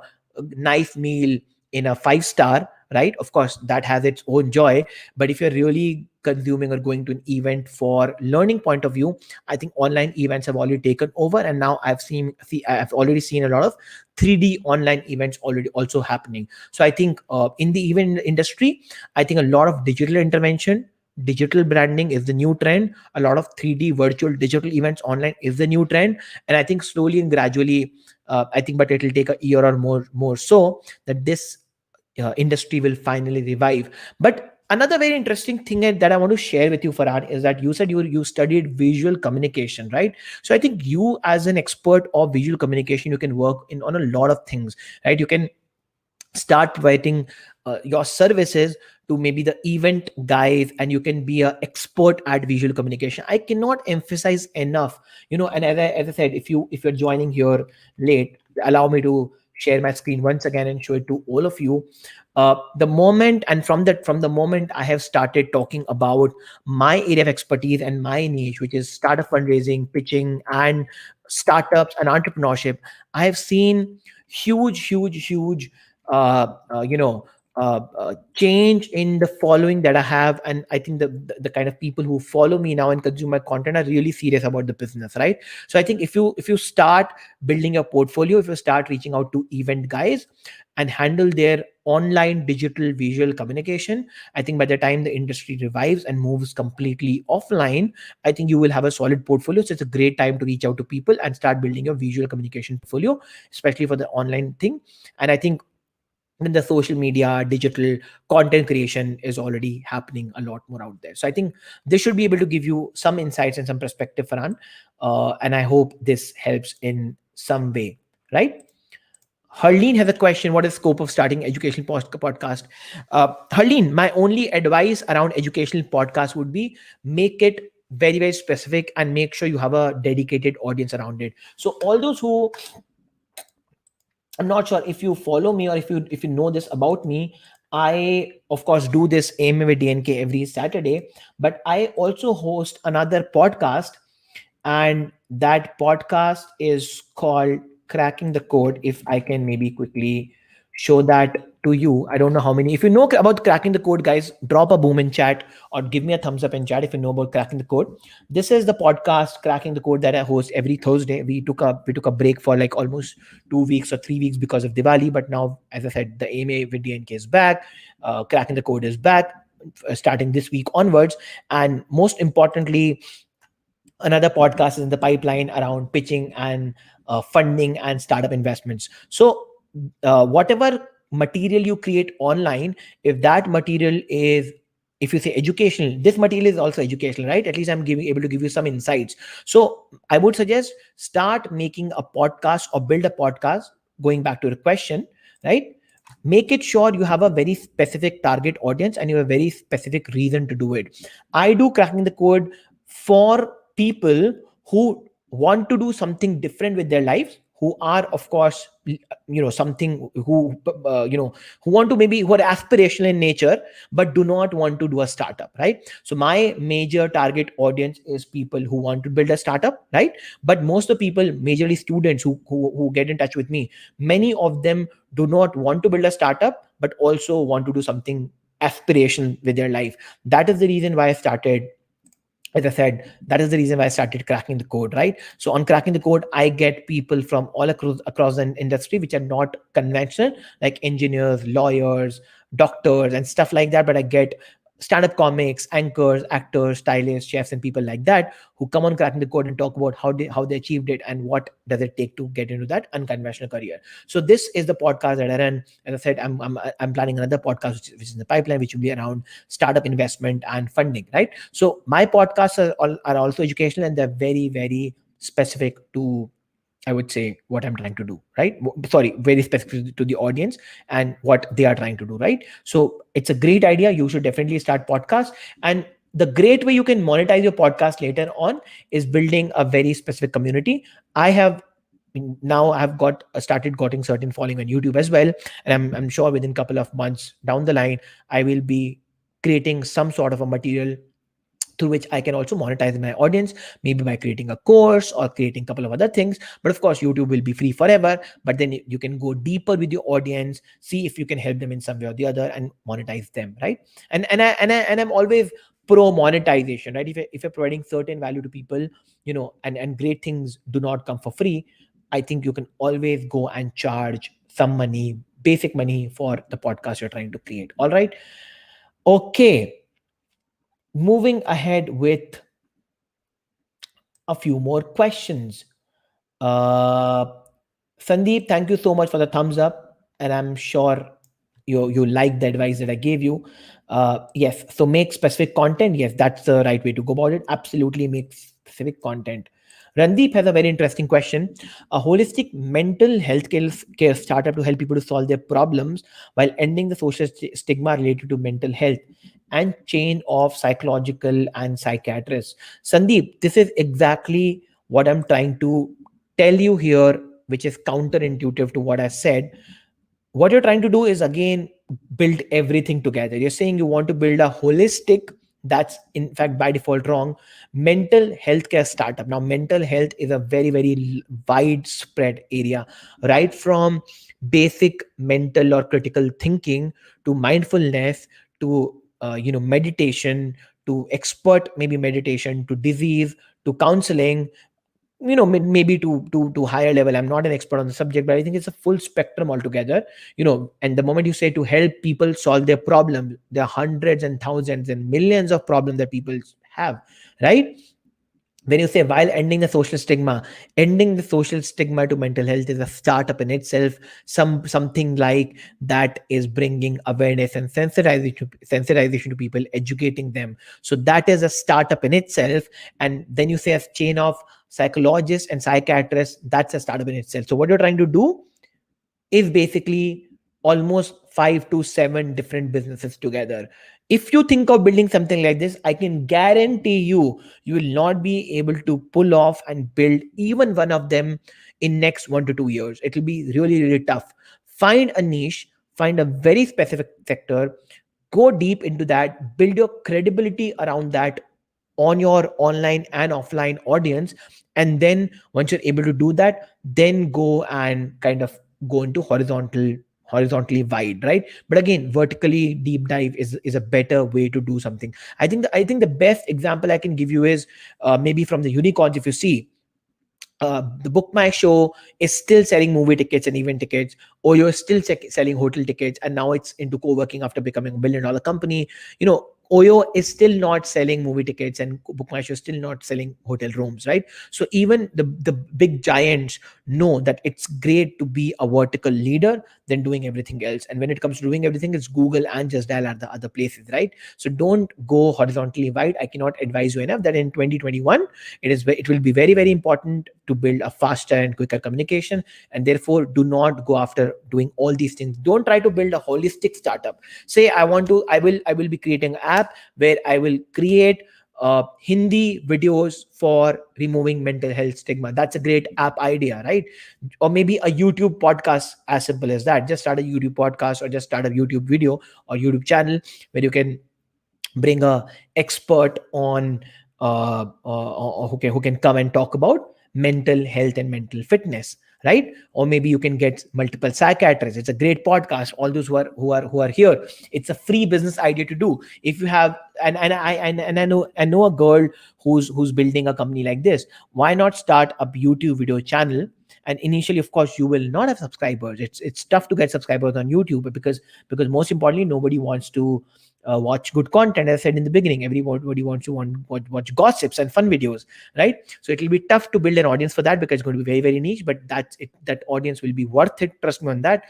nice meal in a 5 star, right? Of course, that has its own joy. But if you're really consuming or going to an event for learning point of view, I think online events have already taken over. And now I've already seen a lot of 3D online events already also happening. So I think in the event industry, I think a lot of digital intervention, digital branding is the new trend. A lot of 3D virtual digital events online is the new trend. And I think slowly and gradually, I think, but it will take a year or more so that this industry will finally revive. But another very interesting thing that I want to share with you, Farhan, is that you said you studied visual communication, right? So I think you, as an expert of visual communication, you can work on a lot of things, right? You can start writing your services to maybe the event guys, and you can be an expert at visual communication. I cannot emphasize enough, and as I said, if you're joining here late, allow me to share my screen once again and show it to all of you. The moment and from the moment I have started talking about my area of expertise and my niche, which is startup fundraising, pitching, and startups and entrepreneurship, I have seen huge change in the following that I have, and I think the kind of people who follow me now and consume my content are really serious about the business, right? So I think if you start building your portfolio, if you start reaching out to event guys and handle their online digital visual communication, I think by the time the industry revives and moves completely offline, I think you will have a solid portfolio. So it's a great time to reach out to people and start building your visual communication portfolio, especially for the online thing. And I think then the social media digital content creation is already happening a lot more out there. So I think this should be able to give you some insights and some perspective, Farhan. And I hope this helps in some way, right? Harleen has a question. What is the scope of starting educational podcast? Harleen, my only advice around educational podcast would be make it very, very specific and make sure you have a dedicated audience around it. So all those who, I'm not sure if you follow me or if you know this about me. I of course do this AMA with DNK every Saturday, but I also host another podcast, and that podcast is called Cracking the Code. If I can maybe quickly show that to you. I don't know how many. If you know about Cracking the Code, guys, drop a boom in chat or give me a thumbs up in chat if you know about Cracking the Code. This is the podcast Cracking the Code that I host every Thursday. We took a break for like almost 2 weeks or 3 weeks because of Diwali, but now, as I said, the AMA with DNK is back. Cracking the Code is back, starting this week onwards. And most importantly, another podcast is in the pipeline around pitching and funding and startup investments. So whatever material you create online, if that material is, if you say educational, this material is also educational, right? At least I'm giving able to give you some insights. So I would suggest start making a podcast or build a podcast. Going back to the question, right? Make it sure you have a very specific target audience and you have a very specific reason to do it. I do Cracking the Code for people who want to do something different with their lives, who are of course something who want to, maybe who are aspirational in nature but do not want to do a startup, right? So my major target audience is people who want to build a startup, right? But most of the people, majorly students who get in touch with me, many of them do not want to build a startup but also want to do something aspirational with their life. That is the reason why I started, as I said, that is the reason why I started Cracking the Code, right? So on Cracking the Code, I get people from all across the industry, which are not conventional, like engineers, lawyers, doctors, and stuff like that. But I get stand-up comics, anchors, actors, stylists, chefs, and people like that who come on Cracking the Code and talk about how they achieved it and what does it take to get into that unconventional career. So this is the podcast that I run. As I said, I'm planning another podcast which is in the pipeline, which will be around startup investment and funding, right? So my podcasts are also educational, and they're very, very specific to, I would say, what I'm trying to do, right? Sorry, very specific to the audience and what they are trying to do, right? So it's a great idea. You should definitely start podcast. And the great way you can monetize your podcast later on is building a very specific community. I have now I've got started getting certain following on YouTube as well, and I'm sure within a couple of months down the line I will be creating some sort of a material through which I can also monetize my audience, maybe by creating a course or creating a couple of other things. But of course, YouTube will be free forever. But then you can go deeper with your audience, see if you can help them in some way or the other, and monetize them, right? And I'm always pro monetization, right? If you're providing certain value to people, and great things do not come for free, I think you can always go and charge some money, basic money, for the podcast you're trying to create. All right. Okay, moving ahead with a few more questions. Uh, Sandeep, thank you so much for the thumbs up, and I'm sure you like the advice that I gave you. Yes, so make specific content. Yes, that's the right way to go about it. Absolutely, make specific content. Randeep has a very interesting question. A holistic mental health care startup to help people to solve their problems while ending the social stigma related to mental health and chain of psychological and psychiatrists. Sandeep, this is exactly what I'm trying to tell you here, which is counterintuitive to what I said. What you're trying to do is again build everything together. You're saying you want to build a holistic That's in fact by default wrong. Mental healthcare startup. Now mental health is a very widespread area, right from basic mental or critical thinking to mindfulness to meditation, to expert maybe meditation, to disease, to counseling, maybe to higher level. I'm not an expert on the subject, but I think it's a full spectrum altogether. And the moment you say to help people solve their problem, there are hundreds and thousands and millions of problems that people have, right? When you say while ending the social stigma to mental health is a startup in itself. Something like that is bringing awareness and sensitization to people, educating them. So that is a startup in itself. And then you say a chain of psychologists and psychiatrists, that's a startup in itself. So what you're trying to do is basically almost 5 to 7 different businesses together. If you think of building something like this, I can guarantee you will not be able to pull off and build even one of them in next 1 to 2 years. It will be really tough. Find a niche, find a very specific sector, go deep into that, build your credibility around that on your online and offline audience. And then once you're able to do that, then go and kind of go into horizontally wide, right? But again, vertically deep dive is a better way to do something. I think the best example I can give you is maybe from the unicorns. If you see, the Book My Show is still selling movie tickets and event tickets. Oyo is still selling hotel tickets, and now it's into co-working after becoming a $1 billion company. Oyo is still not selling movie tickets, and Book My Show is still not selling hotel rooms, right? So even the big giants know that it's great to be a vertical leader than doing everything else. And when it comes to doing everything, it's Google and Just Dial are the other places, right? So don't go horizontally wide. I cannot advise you enough that in 2021 it will be very important to build a faster and quicker communication. And therefore do not go after doing all these things. Don't try to build a holistic startup. Say I will be creating an app where I will create Hindi videos for removing mental health stigma. That's a great app idea, right? Or maybe a YouTube podcast, as simple as that. Just start a YouTube podcast or just start a YouTube video or YouTube channel where you can bring a expert on who can come and talk about mental health and mental fitness, right? Or maybe you can get multiple psychiatrists. It's a great podcast. All those who are here, it's a free business idea to do. If you have, and I know a girl who's building a company like this. Why not start a YouTube video channel? And initially, of course, you will not have subscribers. It's tough to get subscribers on YouTube because most importantly, nobody wants to watch good content. As I said in the beginning, everybody wants to watch gossips and fun videos, right? So it will be tough to build an audience for that because it's going to be very niche. But that's it. That audience will be worth it. Trust me on that.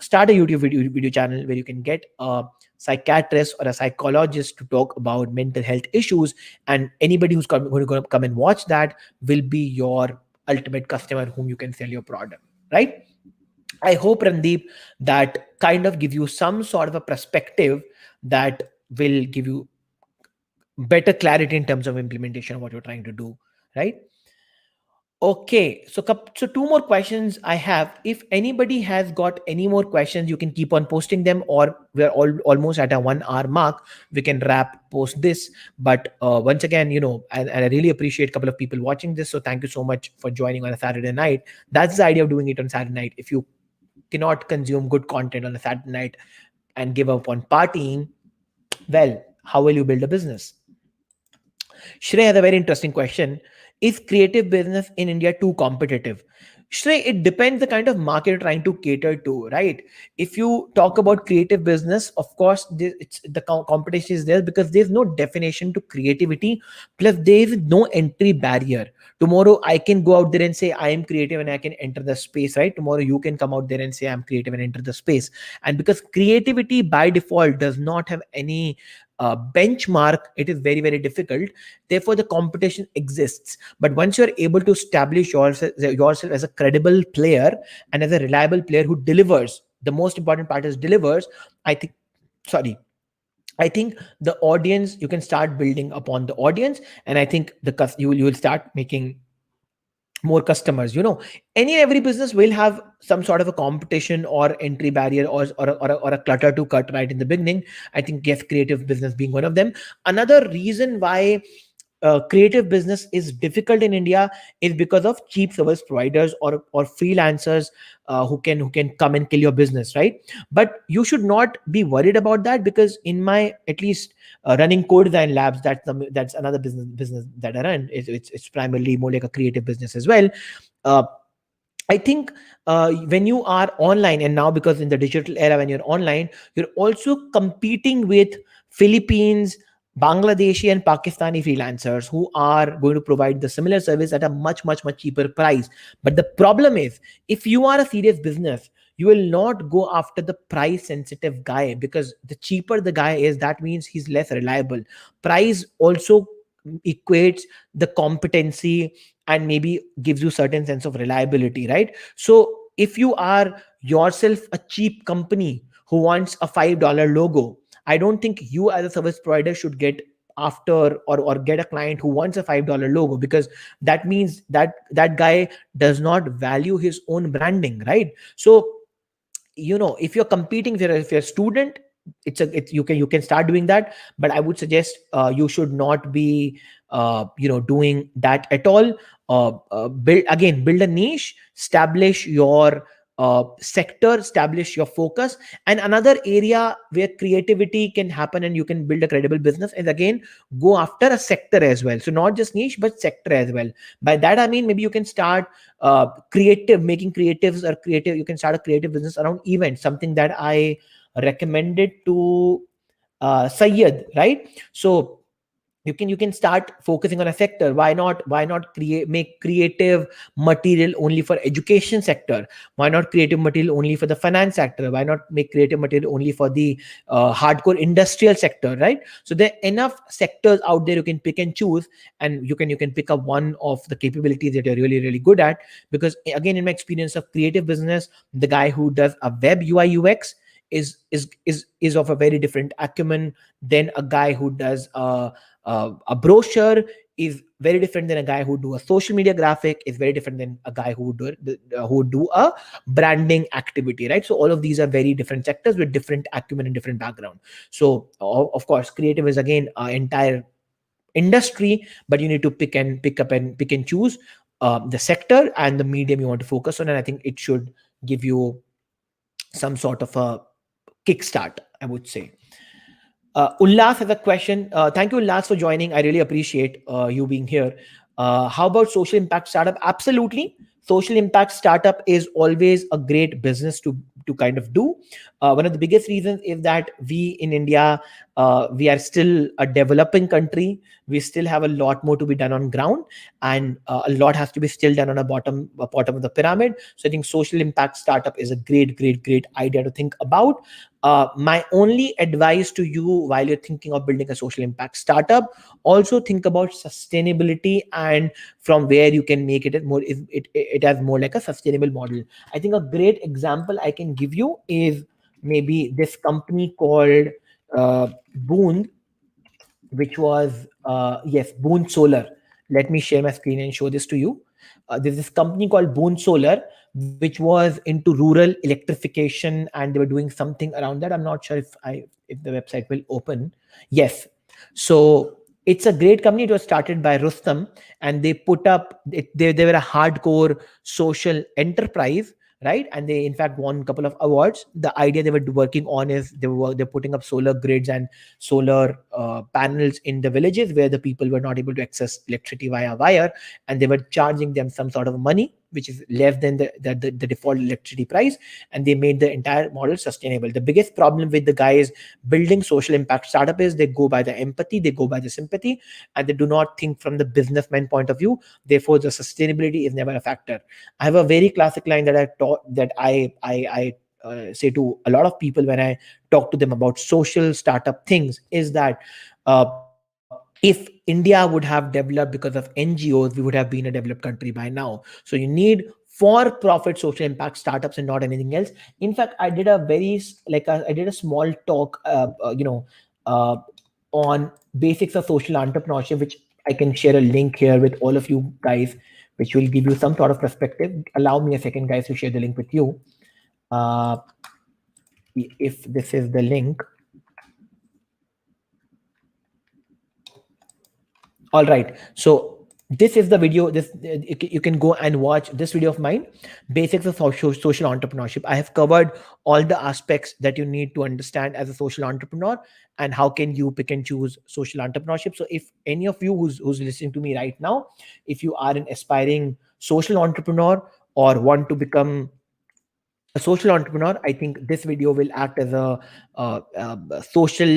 Start a YouTube video channel where you can get a psychiatrist or a psychologist to talk about mental health issues, and anybody who's going to come and watch that will be your ultimate customer whom you can sell your product, right? I hope, Randeep, that kind of give you some sort of a perspective that will give you better clarity in terms of implementation of what you're trying to do, right? Okay, so two more questions I have. If anybody has got any more questions, you can keep on posting them, or we're almost at a 1 hour mark. We can wrap post this. But once again, and I really appreciate a couple of people watching this. So thank you so much for joining on a Saturday night. That's the idea of doing it on Saturday night. If you cannot consume good content on a Saturday night and give up on partying, well, how will you build a business? Shrey has a very interesting question. Is creative business in India too competitive? Shrey, it depends the kind of market you're trying to cater to, right? If you talk about creative business, of course, the competition is there because there's no definition to creativity. Plus, there is no entry barrier. Tomorrow, I can go out there and say I am creative and I can enter the space, right? Tomorrow, you can come out there and say I'm creative and enter the space. And because creativity by default does not have any benchmark, it is very difficult. Therefore the competition exists. But once you're able to establish yourself as a credible player and as a reliable player who delivers, the most important part is delivers. I think, sorry, I think the audience, you can start building upon the audience, and I think you will start making more customers. Any and every business will have some sort of a competition or entry barrier, or a clutter to cut right in the beginning. I think, yes, creative business being one of them. Another reason why creative business is difficult in India is because of cheap service providers or freelancers, who can come and kill your business, right? But you should not be worried about that, because in my, at least, running Codesign labs, that's another business that I run. It's primarily more like a creative business as well. uh, I think, when you are online, and now because in the digital era, when you're online, you're also competing with Philippines, Bangladeshi, and Pakistani freelancers who are going to provide the similar service at a much, much, much cheaper price. But the problem is, if you are a serious business, you will not go after the price sensitive guy, because the cheaper the guy is, that means he's less reliable. Price also equates the competency, and maybe gives you certain sense of reliability, right? So if you are yourself a cheap company who wants a $5 logo, I don't think you as a service provider should get after, or get a client who wants a $5 logo, because that means that guy does not value his own branding, right? So, if you're competing, if you're a student, you can start doing that. But I would suggest, you should not be doing that at all. Build a niche, establish your sector, establish your focus. And another area where creativity can happen and you can build a credible business is, again, go after a sector as well. So not just niche, but sector as well. By that I mean, maybe you can start making creatives, or creative you can start a creative business around events, something that I recommended to Sayyid, right? So you can start focusing on a sector. Why not make creative material only for education sector? Why not creative material only for the finance sector? Why not make creative material only for the hardcore industrial sector, right? So there are enough sectors out there you can pick and choose, and you can pick up one of the capabilities that you're really, really good at. Because, again, in my experience of creative business, the guy who does a web UI UX is of a very different acumen than a guy who does a brochure, is very different than a guy who do a social media graphic, is very different than a guy who do a branding activity, right? So all of these are very different sectors with different acumen and different background. So, of course, creative is, again, entire industry, but you need to pick and choose the sector and the medium you want to focus on, and I think it should give you some sort of a kickstart, I would say. Ullas has a question. Thank you, Ullas, for joining. I really appreciate you being here. How about social impact startup? Absolutely. Social impact startup is always a great business to kind of do. One of the biggest reasons is that we in India, we are still a developing country. We still have a lot more to be done on ground, and a lot has to be still done on a bottom of the pyramid. So I think social impact startup is a great, great, great idea to think about. My only advice to you, while you're thinking of building a social impact startup, also think about sustainability, and from where you can make it as more like a sustainable model. I think a great example I can give you is maybe this company called Boon, which was, yes, Boon Solar. Let me share my screen and show this to you. There's this company called Boon Solar, which was into rural electrification, and they were doing something around that. I'm not sure if the website will open. Yes. So it's a great company. It was started by Rustam, and they put up they were a hardcore social enterprise, right? And they in fact won a couple of awards. The idea they were working on is they're putting up solar grids and solar panels in the villages where the people were not able to access electricity via wire, and they were charging them some sort of money which is less than the default electricity price, and they made the entire model sustainable. The biggest problem with the guys building social impact startup is they go by the empathy, they go by the sympathy, and they do not think from the businessman point of view. Therefore, the sustainability is never a factor. I have a very classic line that I say to a lot of people when I talk to them about social startup things, is that if India would have developed because of NGOs, we would have been a developed country by now. So you need for-profit social impact startups and not anything else. In fact, I did a I did a small talk, uh, on basics of social entrepreneurship, which I can share a link here with all of you guys which will give you some sort of perspective. Allow me a second, guys, to share the link with you. Uh, if this is the link. All right. So this is the video. This you can go and watch this video of mine, basics of social entrepreneurship. I have covered all the aspects that you need to understand as a social entrepreneur, and how can you pick and choose social entrepreneurship. So if any of you who's listening to me right now, if you are an aspiring social entrepreneur or want to become a social entrepreneur, I think this video will act as a social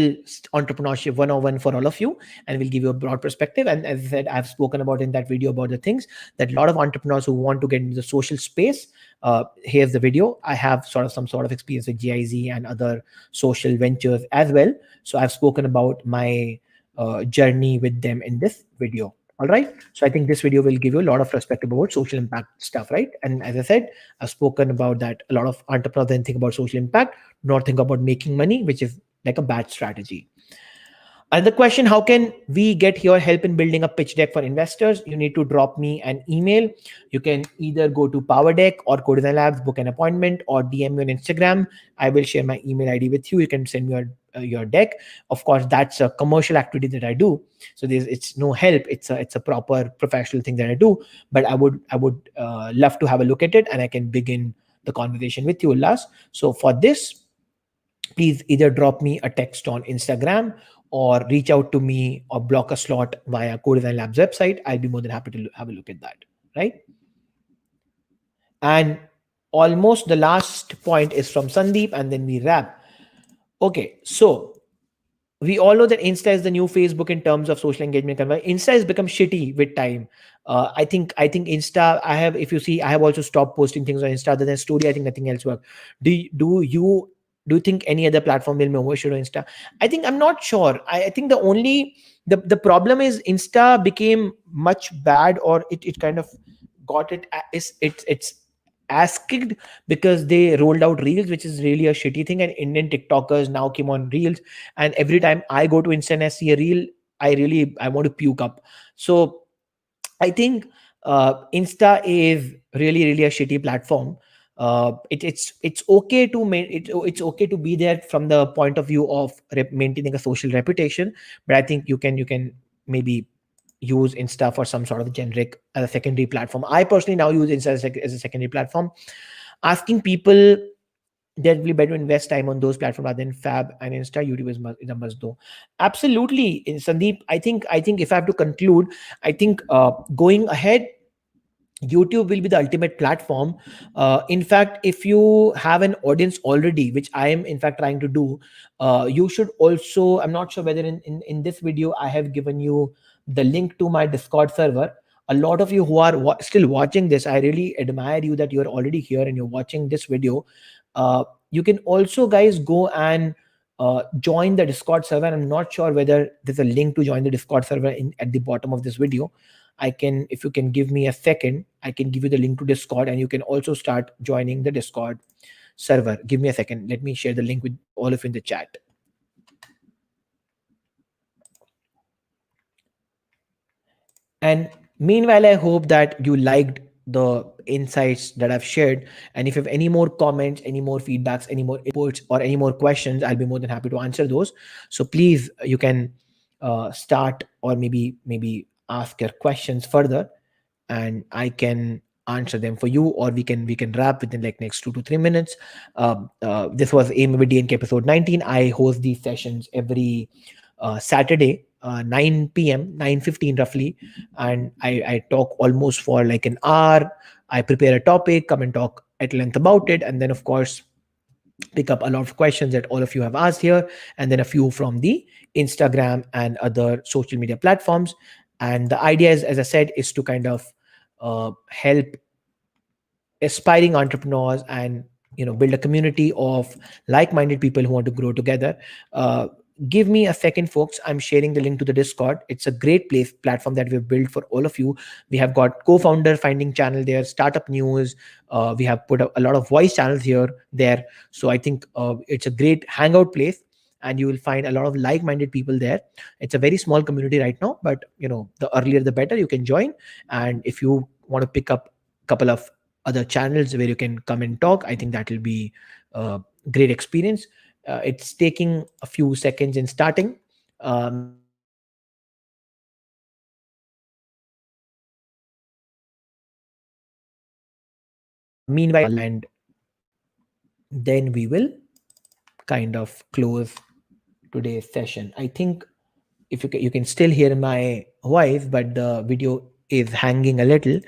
entrepreneurship 101 for all of you, and will give you a broad perspective. And as I said, I've spoken about in that video about the things that a lot of entrepreneurs who want to get into the social space. Here's the video. I have some sort of experience with GIZ and other social ventures as well. So I've spoken about my journey with them in this video. All right. So I think this video will give you a lot of perspective about social impact stuff, right? And as I said, I've spoken about that. A lot of entrepreneurs then think about social impact, not think about making money, which is like a bad strategy. And the question, how can we get your help in building a pitch deck for investors? You need to drop me an email. You can either go to Power Deck or Codesign Labs, book an appointment, or DM me on Instagram. I will share my email ID with you. You can send me your deck. Of course, that's a commercial activity that I do. So it's no help. It's a proper professional thing that I do. But I would love to have a look at it, and I can begin the conversation with you, Ullas. So for this, please either drop me a text on Instagram or reach out to me or block a slot via Codesign Labs website. I'll be more than happy to have a look at that, right? And almost the last point is from Sandeep, and then we wrap. Okay, so we all know that Insta is the new Facebook in terms of social engagement. Insta has become shitty with time. I think Insta. If you see, I have also stopped posting things on Insta. Other than story, I think nothing else works. Do you think any other platform will be overshadowed Insta? I think I'm not sure. I think the problem is Insta became much bad, or it kind of got it's asked because they rolled out reels, which is really a shitty thing. And Indian TikTokers now came on reels, and every time I go to Insta and I see a reel, I want to puke up. So I think Insta is really a shitty platform. It's okay to it's okay to be there from the point of view of maintaining a social reputation, but I think you can maybe use Insta for some sort of generic as a secondary platform. I personally now use Insta as a secondary platform, asking people that will be better to invest time on those platforms rather than Fab and Insta. YouTube is a must do. Absolutely, Sandeep. I think if I have to conclude, I think going ahead, YouTube will be the ultimate platform. In fact, if you have an audience already, which I am in fact trying to do, you should also, I'm not sure whether in this video I have given you the link to my Discord server. A lot of you who are still watching this, I really admire you that you're already here and you're watching this video. You can also, guys, go and join the Discord server. I'm not sure whether there's a link to join the Discord server at the bottom of this video. If you can give me a second, I can give you the link to Discord, and you can also start joining the Discord server. Give me a second. Let me share the link with all of you in the chat. And meanwhile, I hope that you liked the insights that I've shared. And if you have any more comments, any more feedbacks, any more inputs, or any more questions, I'll be more than happy to answer those. So please, you can start, or maybe ask your questions further, and I can answer them for you, or we can wrap within like next 2 to 3 minutes. This was AMA with DNK episode 19. I host these sessions every Saturday, 9 p.m., 9:15 roughly, and I talk almost for like an hour. I prepare a topic, come and talk at length about it, and then of course pick up a lot of questions that all of you have asked here, and then a few from the Instagram and other social media platforms. And the idea is, as I said, is to kind of help aspiring entrepreneurs and build a community of like-minded people who want to grow together. Give me a second, folks. I'm sharing the link to the Discord. It's a great platform that we've built for all of you. We have got co-founder finding channel there, startup news. We have put a lot of voice channels there. So I think it's a great hangout place, and you will find a lot of like-minded people there. It's a very small community right now, but the earlier the better. You can join, and if you want to pick up a couple of other channels where you can come and talk, I think that will be a great experience. It's taking a few seconds in starting. Meanwhile, I'll just share my screen and then we will kind of close today's session. I think if you can still hear my voice, but the video is hanging a little.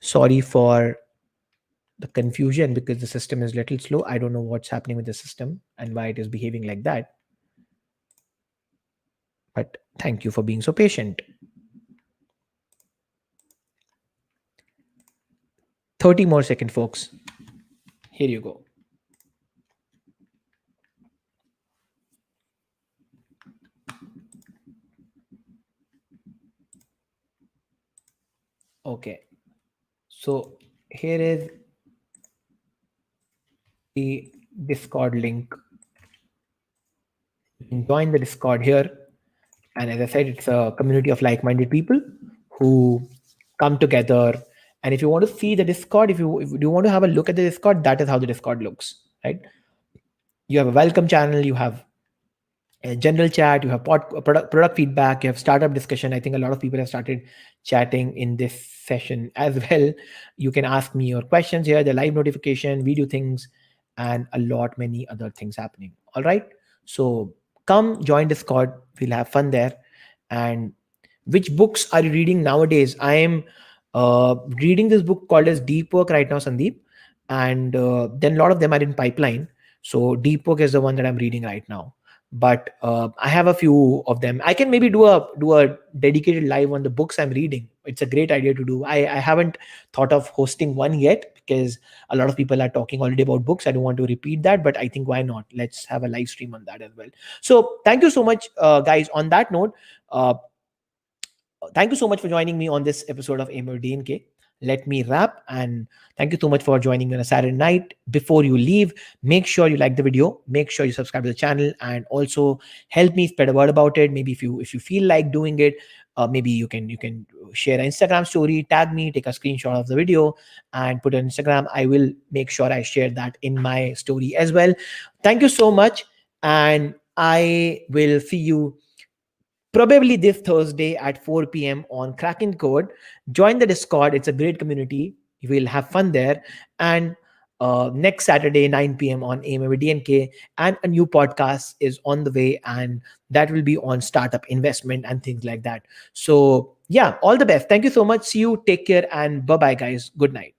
Sorry for the confusion because the system is a little slow. I don't know what's happening with the system and why it is behaving like that. But thank you for being so patient. 30 more seconds, folks. Here you go. Okay. So here is the Discord link. You can join the Discord here. And as I said, it's a community of like-minded people who come together. And if you want to see the Discord, if you want to have a look at the Discord, that is how the Discord looks, right? You have a welcome channel, you have a general chat, you have product feedback, you have startup discussion. I think a lot of people have started chatting in this session as well. You can ask me your questions here, the live notification, video things, and a lot many other things happening. All right. So come join Discord. We'll have fun there. And which books are you reading nowadays? I am reading this book called as Deep Work right now, Sandeep. And then a lot of them are in pipeline. So Deep Work is the one that I'm reading right now, but I have a few of them. I can maybe do a dedicated live on the books I'm reading. It's a great idea to do. I haven't thought of hosting one yet because a lot of people are talking already about books. I don't want to repeat that, but I think why not? Let's have a live stream on that as well. So thank you so much, guys. On that note, uh, thank you so much for joining me on this episode of AMA With DNK. Let me wrap, and thank you so much for joining me on a Saturday night. Before you leave, make sure you like the video, make sure you subscribe to the channel, and also help me spread a word about it. Maybe if you feel like doing it, maybe you can share an Instagram story, tag me, take a screenshot of the video, and put it on Instagram. I will make sure I share that in my story as well. Thank you so much, and I will see you probably this Thursday at 4 p.m. on Kraken Code. Join the Discord. It's a great community. You will have fun there. And next Saturday, 9 p.m. on AMA with DNK. And a new podcast is on the way. And that will be on startup investment and things like that. So, yeah, all the best. Thank you so much. See you. Take care. And bye bye, guys. Good night.